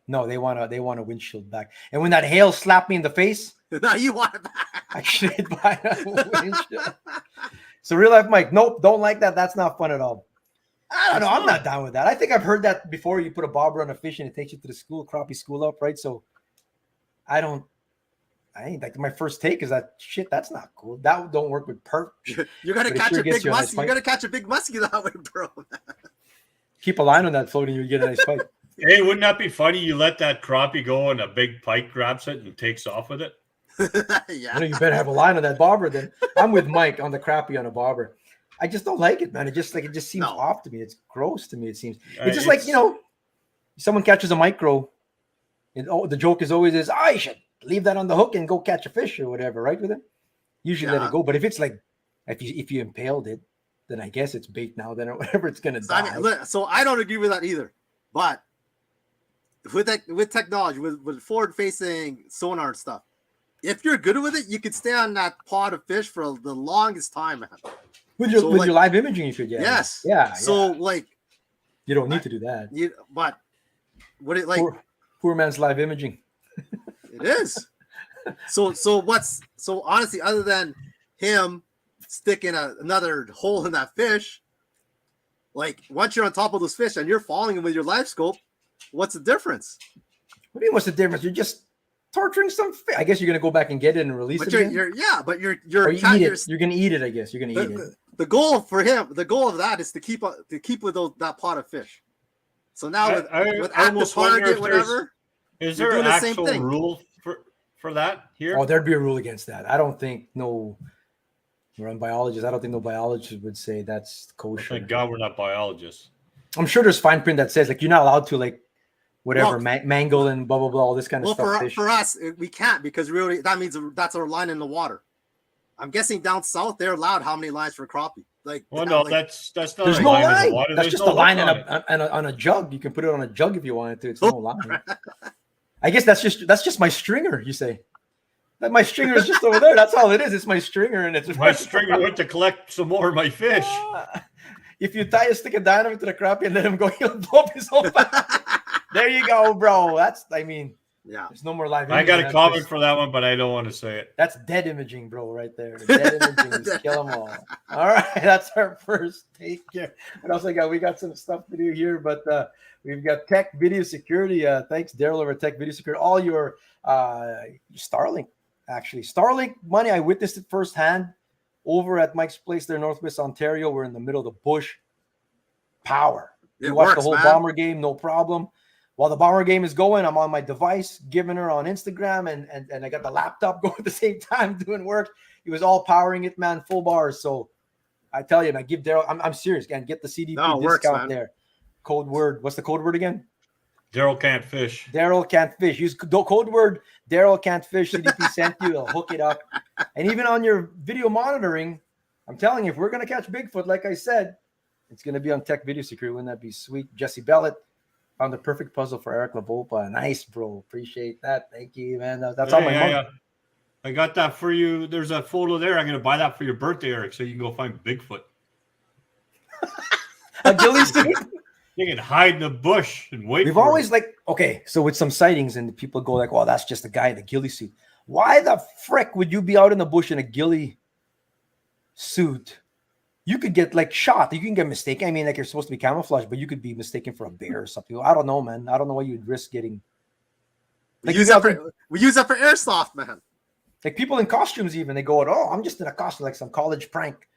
they want a windshield back. And when that hail slapped me in the face, Now you want it back. I should buy a windshield. So real life, Mike, nope, don't like that. That's not fun at all. I don't know. I'm not down with that. I think I've heard that before. You put a bobber on a fish and it takes you to the school, crappie school up, right? So I ain't like my first take is that shit. That's not cool. That don't work with perch. You're gonna But it catch sure a gets big you a nice muskie. fight. You're gonna catch a big muskie that way, bro. Keep a line on that floating, you get a nice fight. Hey, wouldn't that be funny? You let that crappie go and a big pike grabs it and takes off with it. Yeah. I know you better have a line on that bobber. Then I'm with Mike on the crappie on a bobber. I just don't like it, man. It just seems off to me. It's gross to me. It seems it's just like someone catches a micro, and the joke is always I should leave that on the hook and go catch a fish or whatever, right? With it, usually let it go. But if it's like if you impaled it, then I guess it's bait now. Then or whatever, it's gonna die. So I don't agree with that either. But with technology, with forward facing sonar and stuff, if you're good with it, you could stay on that pod of fish for the longest time, man. With your live imaging, you could, Yes. Yeah. So you don't need to do that. But what it like? Poor man's live imaging. It is. So honestly, other than him sticking another hole in that fish, like once you're on top of those fish and you're following them with your live scope, what's the difference? What do you mean? What's the difference? You're just torturing some fish. I guess you're gonna go back and get it and release it. You're Eat it. You're gonna eat it. I guess you're gonna eat it. The goal for him, the goal of that is to keep with that pot of fish. So now with active target, whatever. Is there an actual rule for that here? Oh, there'd be a rule against that. I don't think we're on biologists. I don't think no biologist would say that's kosher. Thank God we're not biologists. I'm sure there's fine print that says like you're not allowed to whatever mangle and blah blah blah all this kind of stuff. For us, we can't because that means that's our line in the water. I'm guessing down south they're allowed how many lines for crappie? Like, Well, no, like, that's not There's a no line in the line. water. That's There's just no a line hook on a jug. You can put it on a jug if you wanted to. It's no Oh, line. I guess that's just my stringer. You say that my stringer is just over there. That's all it is. It's my stringer, and it's My stringer went to collect some more of my fish. If you tie a stick of dynamite to the crappie and let him go, he'll blow up his whole back. There you go, bro. yeah. There's no more live. I imaging. got a That's comment just- for that one, but I don't want to say it. That's dead imaging, bro, right there. Dead imaging. Just kill them all. All right, that's our first take here. What else I got? We got some stuff to do here, but we've got Tech Video Security. Thanks, Daryl, over at Tech Video Security. All your Starlink, actually. Starlink money, I witnessed it firsthand over at Mike's Place there in Northwest Ontario. We're in the middle of the bush. Power. It You watch the works, whole man. Bomber game, no problem. While the Bomber game is going, I'm on my device, giving her on Instagram, and I got the laptop going at the same time doing work. He was all powering it, man, full bars. So I tell you, man, give Daryl. I'm serious, again. Get the CDP No, it discount works, man. there. Code word. What's the code word again? Daryl can't fish. Daryl can't fish. Use code word Daryl can't fish. CDP sent you. It'll hook it up. And even on your video monitoring, I'm telling you, if we're gonna catch Bigfoot, like I said, it's gonna be on Tech Video Security. Wouldn't that be sweet? Jesse Bellet found the perfect puzzle for Eric LaVolpa. Nice, bro. Appreciate that. Thank you, man. That's all my money. I got that for you. There's a photo there. I'm going to buy that for your birthday, Eric, so you can go find Bigfoot. A ghillie suit. You can hide in the bush and wait. We've for always it. okay, so with some sightings and people go like, well, that's just a guy in a ghillie suit. Why the frick would you be out in the bush in a ghillie suit? You could get shot. You can get mistaken. I mean, you're supposed to be camouflaged, but you could be mistaken for a bear or something. I don't know, man. I don't know why you'd risk getting. We use that for airsoft, man. Like people in costumes, even they go, "Oh, I'm just in a costume, like some college prank."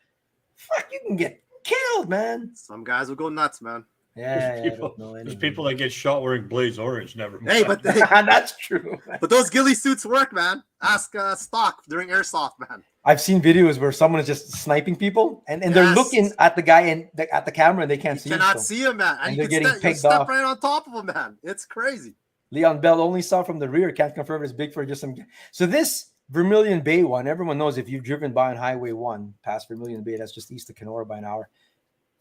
Fuck, you can get killed, man. Some guys will go nuts, man. Yeah, There's I don't know There's anything. people that get shot wearing Blaze Orange. Never mind. Hey, but That's true. Man. but those ghillie suits work, man. Ask Stock during airsoft, man. I've seen videos where someone is just sniping people, and they're Yes. looking at the guy and at the camera, and they can't see You him. cannot so. see him, man. And And they're you getting can pegged step off. right on top of him, man. It's crazy. Leon Bell only saw from the rear. Can't confirm it's big for just some. So this Vermilion Bay one, everyone knows if you've driven by on Highway 1 past Vermilion Bay, that's just east of Kenora by an hour.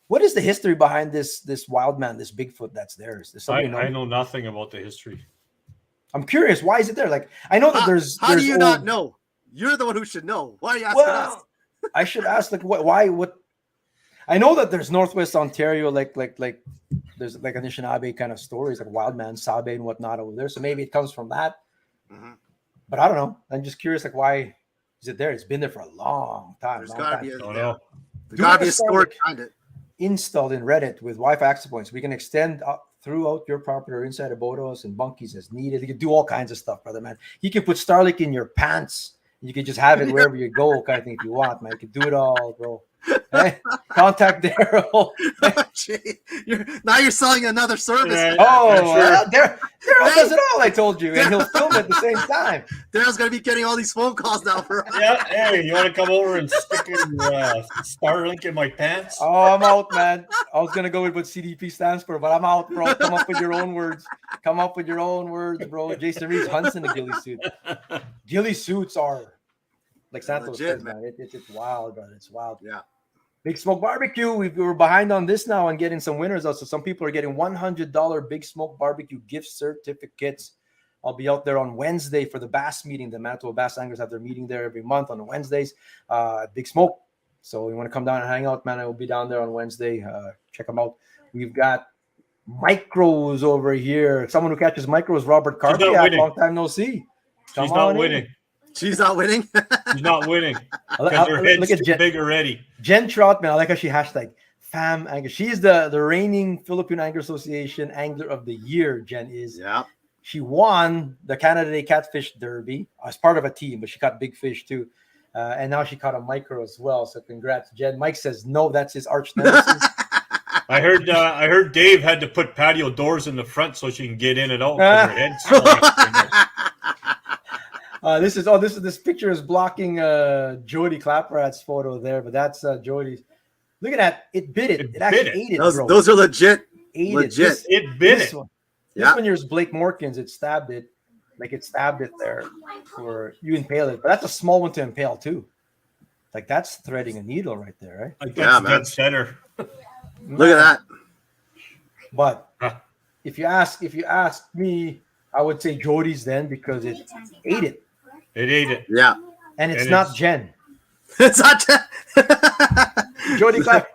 What is the history behind this wild man, this Bigfoot that's there? Is there somebody I know nothing about the history. I'm curious. Why is it there? Like I know that there's. How do you not old- know? You're the one who should know. Why are you asking us? Well, I should ask what. I know that there's Northwest Ontario, like there's like Anishinaabe kind of stories, like wild man, Sabe and whatnot over there. So maybe it comes from that. Mhm. But I don't know. I'm just curious, like why is it there? It's been there for a long time. There's long gotta time. be a, Don't yeah. know. There's Do gotta have be a a story Starlink. behind it. Installed in Reddit with Wi-Fi access points. We can extend up throughout your property or inside a boathouse and bunkies as needed. You can do all kinds of stuff, brother, man. You can put Starlink in your pants. You can just have it wherever you go, kind of thing, if you want, man. You can do it all, bro. Hey, contact Daryl. Gee, now you're selling another service. Yeah. Oh, Sure. Daryl does it all, I told you, and he'll film it at the same time. Daryl's gonna be getting all these phone calls now for Yeah, hey, you want to come over and stick your Starlink in my pants? Oh, I'm out, man. I was gonna go with what CDP stands for, but I'm out, bro. Come up with your own words. Come up with your own words, bro. Jason Reeves hunts in a ghillie suit. Ghillie suits are like Santos Legit, says, man. It's wild, brother. It's wild. Yeah. Big Smoke Barbecue. We're behind on this now and getting some winners out. So some people are getting $100 Big Smoke Barbecue gift certificates. I'll be out there on Wednesday for the Bass meeting. The Manitoba Bass Anglers have their meeting there every month on Wednesdays. Big Smoke. So you want to come down and hang out, man? I will be down there on Wednesday. Check them out. We've got micros over here. Someone who catches micros, Robert not Carpia. winning. Long time no see. Come She's on not in. winning. She's not winning. She's not winning. Look Because her head's look at too Jen, big already. Jen Troutman. I like how she hashtag fam angler. She's the reigning Philippine Angler Association Angler of the Year. Jen is. Yeah. She won the Canada Day Catfish Derby as part of a team, but she caught big fish too. And now she caught a micro as well. So congrats, Jen. Mike says no, that's his arch nemesis. I heard Dave had to put patio doors in the front so she can get in and out because her head's so much bigger. This picture is blocking Jody Claprat's photo there, but that's Jody's. Look at that. It bit it. It It actually bit it. ate it, bro. Those are legit. Ate legit. It. It bit This it. one. Yeah. This one here is Blake Morkins. It stabbed it. Like it stabbed it there. Or you impale it. But that's a small one to impale too. Like that's threading a needle right there, right? Like Yeah, that's man. dead center. Look at that. But Huh. if you ask me, I would say Jody's then because it ate it, It ate it. Yeah. and it's And not it's- Jen. It's not. Jody Clapp,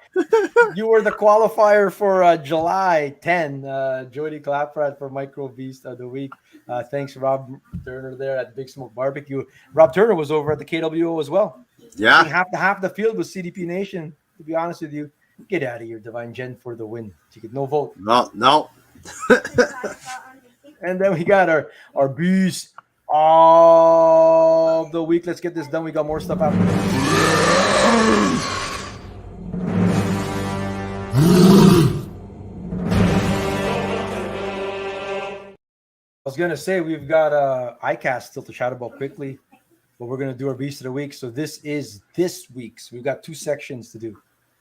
you were the qualifier for July 10. Jody Claprat for Micro Beast of the Week. Thanks, Rob Turner there at Big Smoke Barbecue. Rob Turner was over at the KWO as well. I think Yeah. half the field was CDP Nation. To be honest with you, get out of here, Divine Jen for the win. She get no vote. No. And then we got our beast of the week. Let's get this done. We got more stuff after this. I was gonna say we've got ICast still to chat about quickly, but we're gonna do our beast of the week. So this is this week's. We've got 2 sections to do.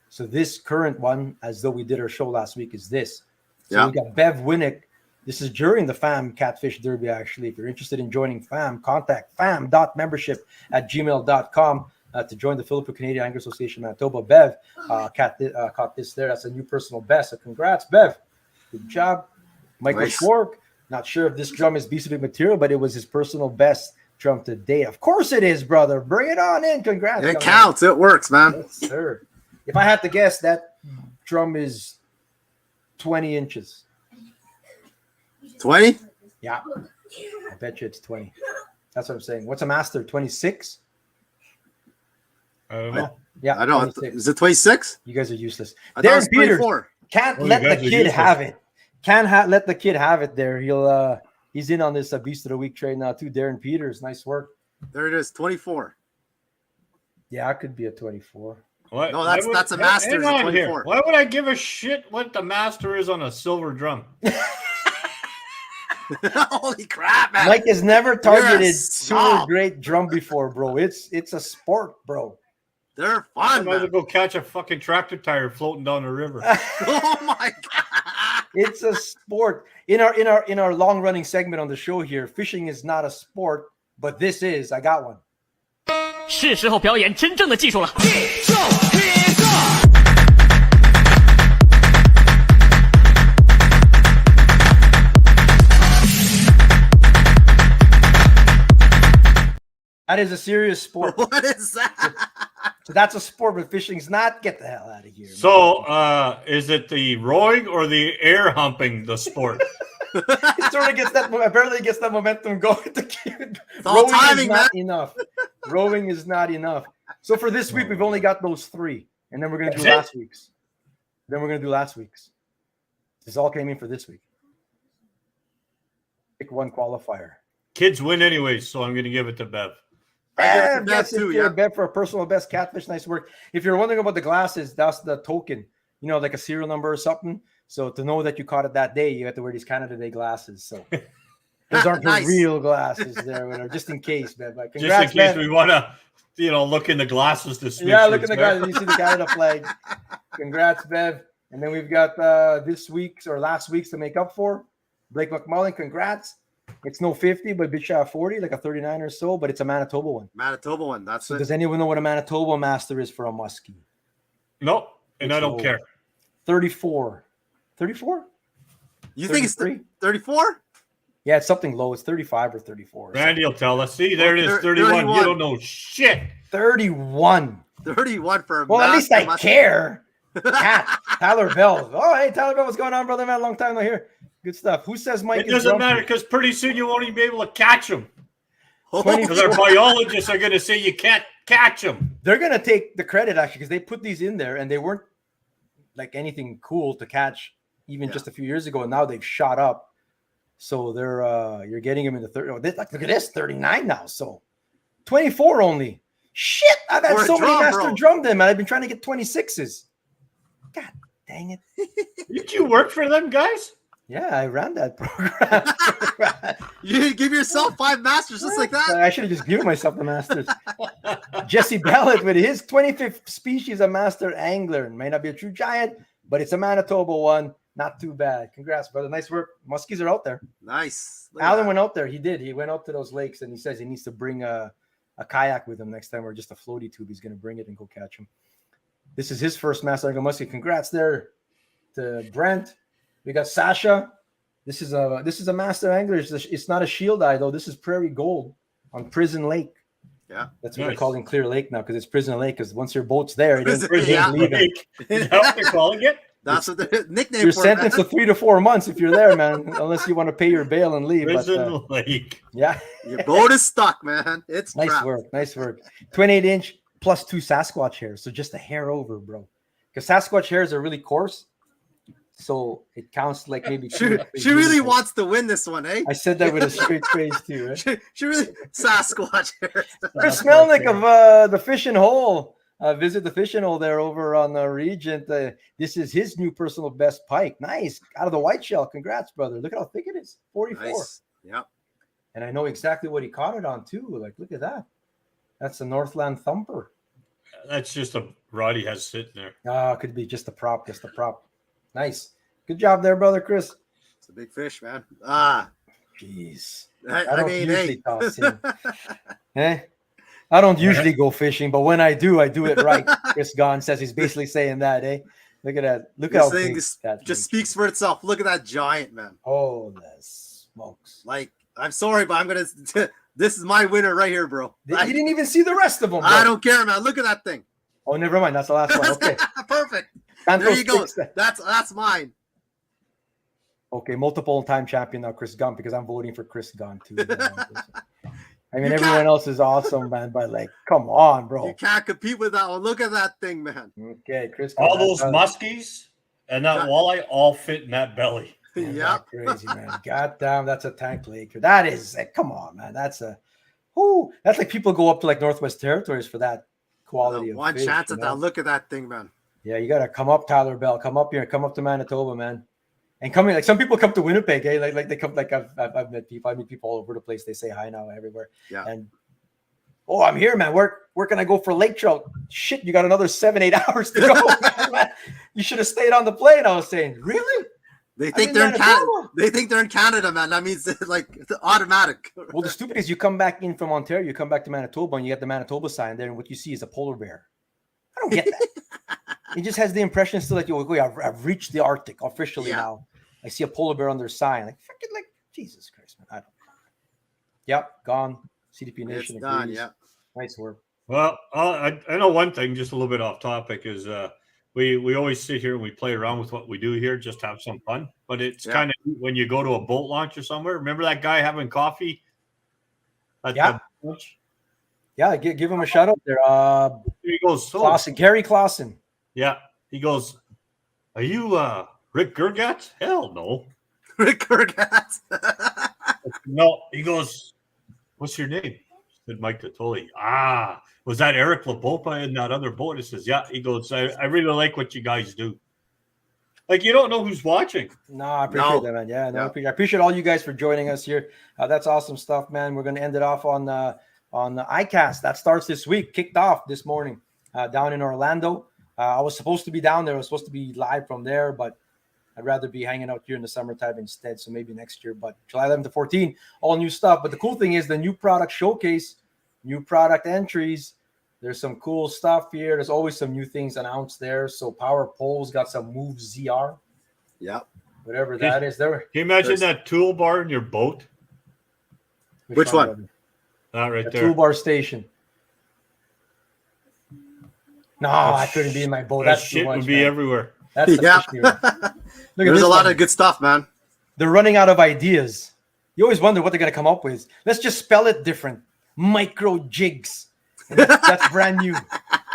So this current one, as though we did our show last week, is this. So Yeah. we got Bev Winnick. This is during the FAM Catfish Derby, actually. If you're interested in joining FAM, contact fam.membership@gmail.com to join the Filipino-Canadian Angler Association Manitoba. Bev caught this there. That's a new personal best. So congrats, Bev. Good job. Michael Nice. Schwark. Not sure if this drum is beast of big material, but it was his personal best drum to date. Of course it is, brother. Bring it on in. Congrats. It young counts. It works, man. man. Yes, sir. If I had to guess, that drum is 20 inches. 20? Yeah. I bet you it's 20. That's what I'm saying. What's a master? 26? I don't know. Yeah. I don't know. 26. Is it 26? You guys are useless. I thought it was Darren Peters 24. can't Oh, you let the guys are kid useless. have it. Can't let the kid have it there. He's in on this Beast of the Week trade now too. Darren Peters, nice work. There it is. 24. Yeah, it could be a 24. What? No, that's- Why that's a hang Masters at on here. 24. Why would I give a shit what the master is on a silver drum? Holy crap, man. Mike has never targeted super snob. great drum before, bro. It's a sport, bro. They're I fun, might as well man. go catch a fucking tractor tire floating down the river. Oh my god. It's a sport. In our long running segment on the show here, fishing is not a sport, but this is. I got one. 是时候表演真正的技术了。 That is a serious sport. What is that? So that's a sport, but fishing's not. Get the hell out of here. So, is it the rowing or the air humping the sport? It sort of gets that. Apparently, gets that momentum going. all Rowing timing, is not enough. Rowing is not enough. So for this week, we've only got those 3, and then we're gonna do That's it? last week's. Then we're gonna do last week's. This all came in for this week. Pick one qualifier. Kids win anyways, so I'm going to give it to Bev. I give it to Bev Bev gets it too, here, yeah. Bev for a personal best catfish. Nice work. If you're wondering about the glasses, that's the token. You know, like a serial number or something. So to know that you caught it that day, you have to wear these Canada Day glasses. So those aren't Nice. the real glasses there, whatever, just in case, Bev. But Just congrats, in case Bev. we want to, look in the glasses to see. Yeah, look at the guy. You see the Canada flag. Congrats, Bev. And then we've got this week's or last week's to make up for. Blake McMullen, congrats. It's no 50, but bitch out 40, like a 39 or so, but it's a Manitoba one. Manitoba one. That's So it. does anyone know what a Manitoba master is for a muskie? Nope, and I don't It's care. 34. 34? You think it's 33? 34? Yeah, it's something low. It's 35 or 34. Randy will tell us. See, there it is, Thir- 31. 31. You don't know shit. 31. 31 for a Well, at least I master care. Cat, Tyler Bell. Oh, hey, Tyler Bell, what's going on, brother, man? Long time no here. Good stuff. Who says Mike It is doesn't grumpy? matter because pretty soon you won't even be able to catch them. Oh, Because our biologists are going to say you can't catch them. They're going to take the credit, actually, because they put these in there, and they weren't like anything cool to catch even Yeah. just a few years ago, and now they've shot up. So they're you're getting them in the 30. Oh, look at this, 39 now. So 24 only. Shit, I've had For a so many drum, master bro. drum them, and I've been trying to get 26s. God dang it. Did you work for them guys? Yeah, I ran that program. You give yourself 5 masters just like that? I should have just given myself the masters. Jesse Ballett with his 25th species of master angler. May not be a true giant, but it's a Manitoba one. Not too bad. Congrats, brother. Nice work. Muskies are out there. Nice. Look at Alan that. went out there. He did. He went out to those lakes, and he says he needs to bring a kayak with him next time, or just a floaty tube. He's going to bring it and go catch him. This is his first Master Angler Muskie. Congrats there to Brent. We got Sasha. This is a Master Angler. It's not a shield eye though. This is Prairie Gold on Prison Lake. Yeah, that's what they're calling Clear Lake now, because it's Prison Lake. Because once your boat's there, it ain't leaving. Is that what they're calling it? That's what the nickname. You're sentenced to 3 to 4 months if you're there, man. Unless you want to pay your bail and leave. Prison Lake. Yeah, your boat is stuck, man. It's nice trapped. work. Nice work. 28-inch plus 2 Sasquatch hairs, so just a hair over, bro. Because Sasquatch hairs are really coarse, so it counts like maybe. She really wants to win this one, eh? I said that with a straight face too. Right? She really Sasquatch hairs. Chris Melnick of the Fishing Hole. Visit the Fishing Hole there over on the Regent. This is his new personal best pike. Nice, out of the white shell. Congrats, brother. Look at how thick it is. 44. Nice. Yeah. And I know exactly what he caught it on too. Like, look at that. That's a Northland Thumper. That's just a rod he has sitting there. Could be just a prop. Just a prop. Nice. Good job there, brother Chris. It's a big fish, man. Jeez. I don't mean, usually toss him. I don't usually go fishing, but when I do it right. Chris Gahn says he's basically saying that, eh? Look at that. Look this how thing big that just speaks for itself. Look at that giant, man. Oh, the smokes. Like, I'm sorry, but I'm going to – this is my winner right here, bro. You didn't even see the rest of them, bro. I don't care, man. Look at that thing. Oh, never mind. That's the last one. Okay. Perfect. There you go. That's mine. Okay, multiple time champion now, Chris Gunn, because I'm voting for Chris Gunn too. I mean, everyone else is awesome, man, but like, come on, bro. You can't compete with that one. Look at that thing, man. Okay, Chris. All those muskies and that walleye all fit in that belly. Yeah, crazy, man. God damn, that's a tank lake. That is, come on, man. That's like people go up to like Northwest Territories for that quality of one fish, chance at that. Look at that thing, man. Yeah, you gotta come up, Tyler Bell. Come up here. Come up to Manitoba, man. And coming, like some people come to Winnipeg, eh? Like they come, like I've met people. I meet people all over the place. They say hi now everywhere. Yeah. And I'm here, man. Where can I go for lake trout? Shit, you got another 7-8 hours to go, man. You should have stayed on the plane. I was saying, really? They think they're in Canada. They think they're in Canada, man. That means like it's automatic. Well, the stupid is you come back in from Ontario, you come back to Manitoba, and you get the Manitoba sign there, and what you see is a polar bear. I don't get that. It just has the impression still like, I've reached the Arctic officially now. I see a polar bear on their sign. Like, freaking, like, Jesus Christ, man. I don't know. Yep, gone. CDP Nation it's done, agrees. yeah. Nice work. Well, I know one thing, just a little bit off topic, is we always sit here and we play around with what we do here, just have some fun. But it's kind of when you go to a boat launch or somewhere. Remember that guy having coffee? Yeah, give him a shout out there. He goes, Clausen, Gary Clausen. Yeah, he goes, are you Rick Gergatz? Hell no. Rick Gergatz. No, he goes, what's your name? Said Mike Tottoli. Was that Eric LaPopa in that other boat? He says, yeah. He goes, I really like what you guys do. Like, you don't know who's watching. No, I appreciate that, man. Yeah, I appreciate all you guys for joining us here. That's awesome stuff, man. We're going to end it off on the ICast. That starts this week, kicked off this morning down in Orlando. I was supposed to be down there. I was supposed to be live from there, but I'd rather be hanging out here in the summertime instead. So maybe next year, but July 11th to 14, all new stuff. But the cool thing is the new product showcase, new product entries. There's some cool stuff here. There's always some new things announced there. So Power Pole's got some Move ZR. Yep. Whatever that is. There. Can you imagine that toolbar in your boat? Which one? That right there. Toolbar station. No, I couldn't be in my boat. That's shit too much, would be man. everywhere. That's the There's a lot of good stuff, man. They're running out of ideas. You always wonder what they're going to come up with. Let's just spell it different. Micro jigs. That's brand new.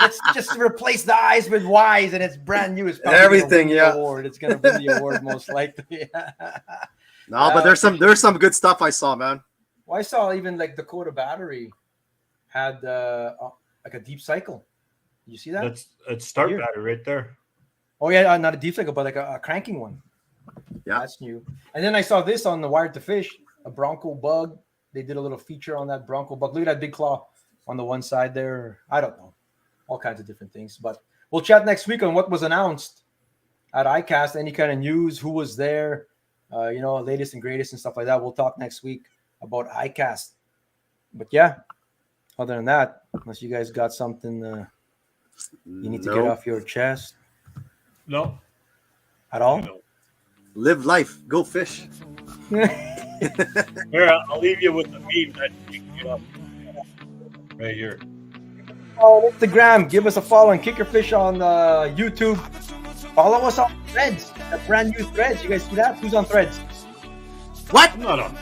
Let's just replace the I's with Y's, and it's brand new. It's everything, award. It's going to win the award most likely. No, but there's some good stuff I saw, man. Well, I saw even like Dakota Battery had like a deep cycle. You see that? That's start battery right there. Oh yeah, not a deep cycle, but like a cranking one. Yeah, that's new. And then I saw this on the Wired to Fish, a Bronco bug. They did a little feature on that Bronco bug. Look at that big claw on the one side there. I don't know, all kinds of different things. But we'll chat next week on what was announced at ICast. Any kind of news, who was there, latest and greatest and stuff like that. We'll talk next week about ICast. But yeah, Other than that, unless you guys got something you need to get No. off your chest No. at all. No. Live life. Go fish. Here, I'll leave you with the meme that you can get up right here. On Instagram, give us a follow and kick your fish on YouTube. Follow us on Threads, a brand new Threads. You guys see that? Who's on Threads? What? I'm not on.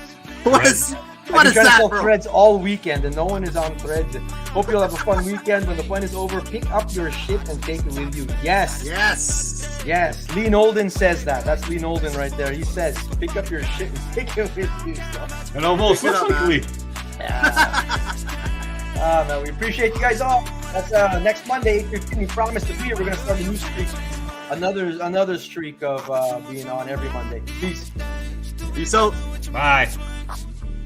What is I've what been is trying to that, sell bro? Threads all weekend, and no one is on Threads. Hope you'll have a fun weekend. When the fun is over, pick up your shit and take it with you. Yes, Yes. yes. Lee Nolden says that. That's Lee Nolden right there. He says, pick up your shit and take it with you. And almost Pick it looks up, like man. Lee. Man, we appreciate you guys all. That's next Monday, 8:15. We promise to be here. We're gonna start a new streak. Another streak of being on every Monday. Peace. Peace out. Bye.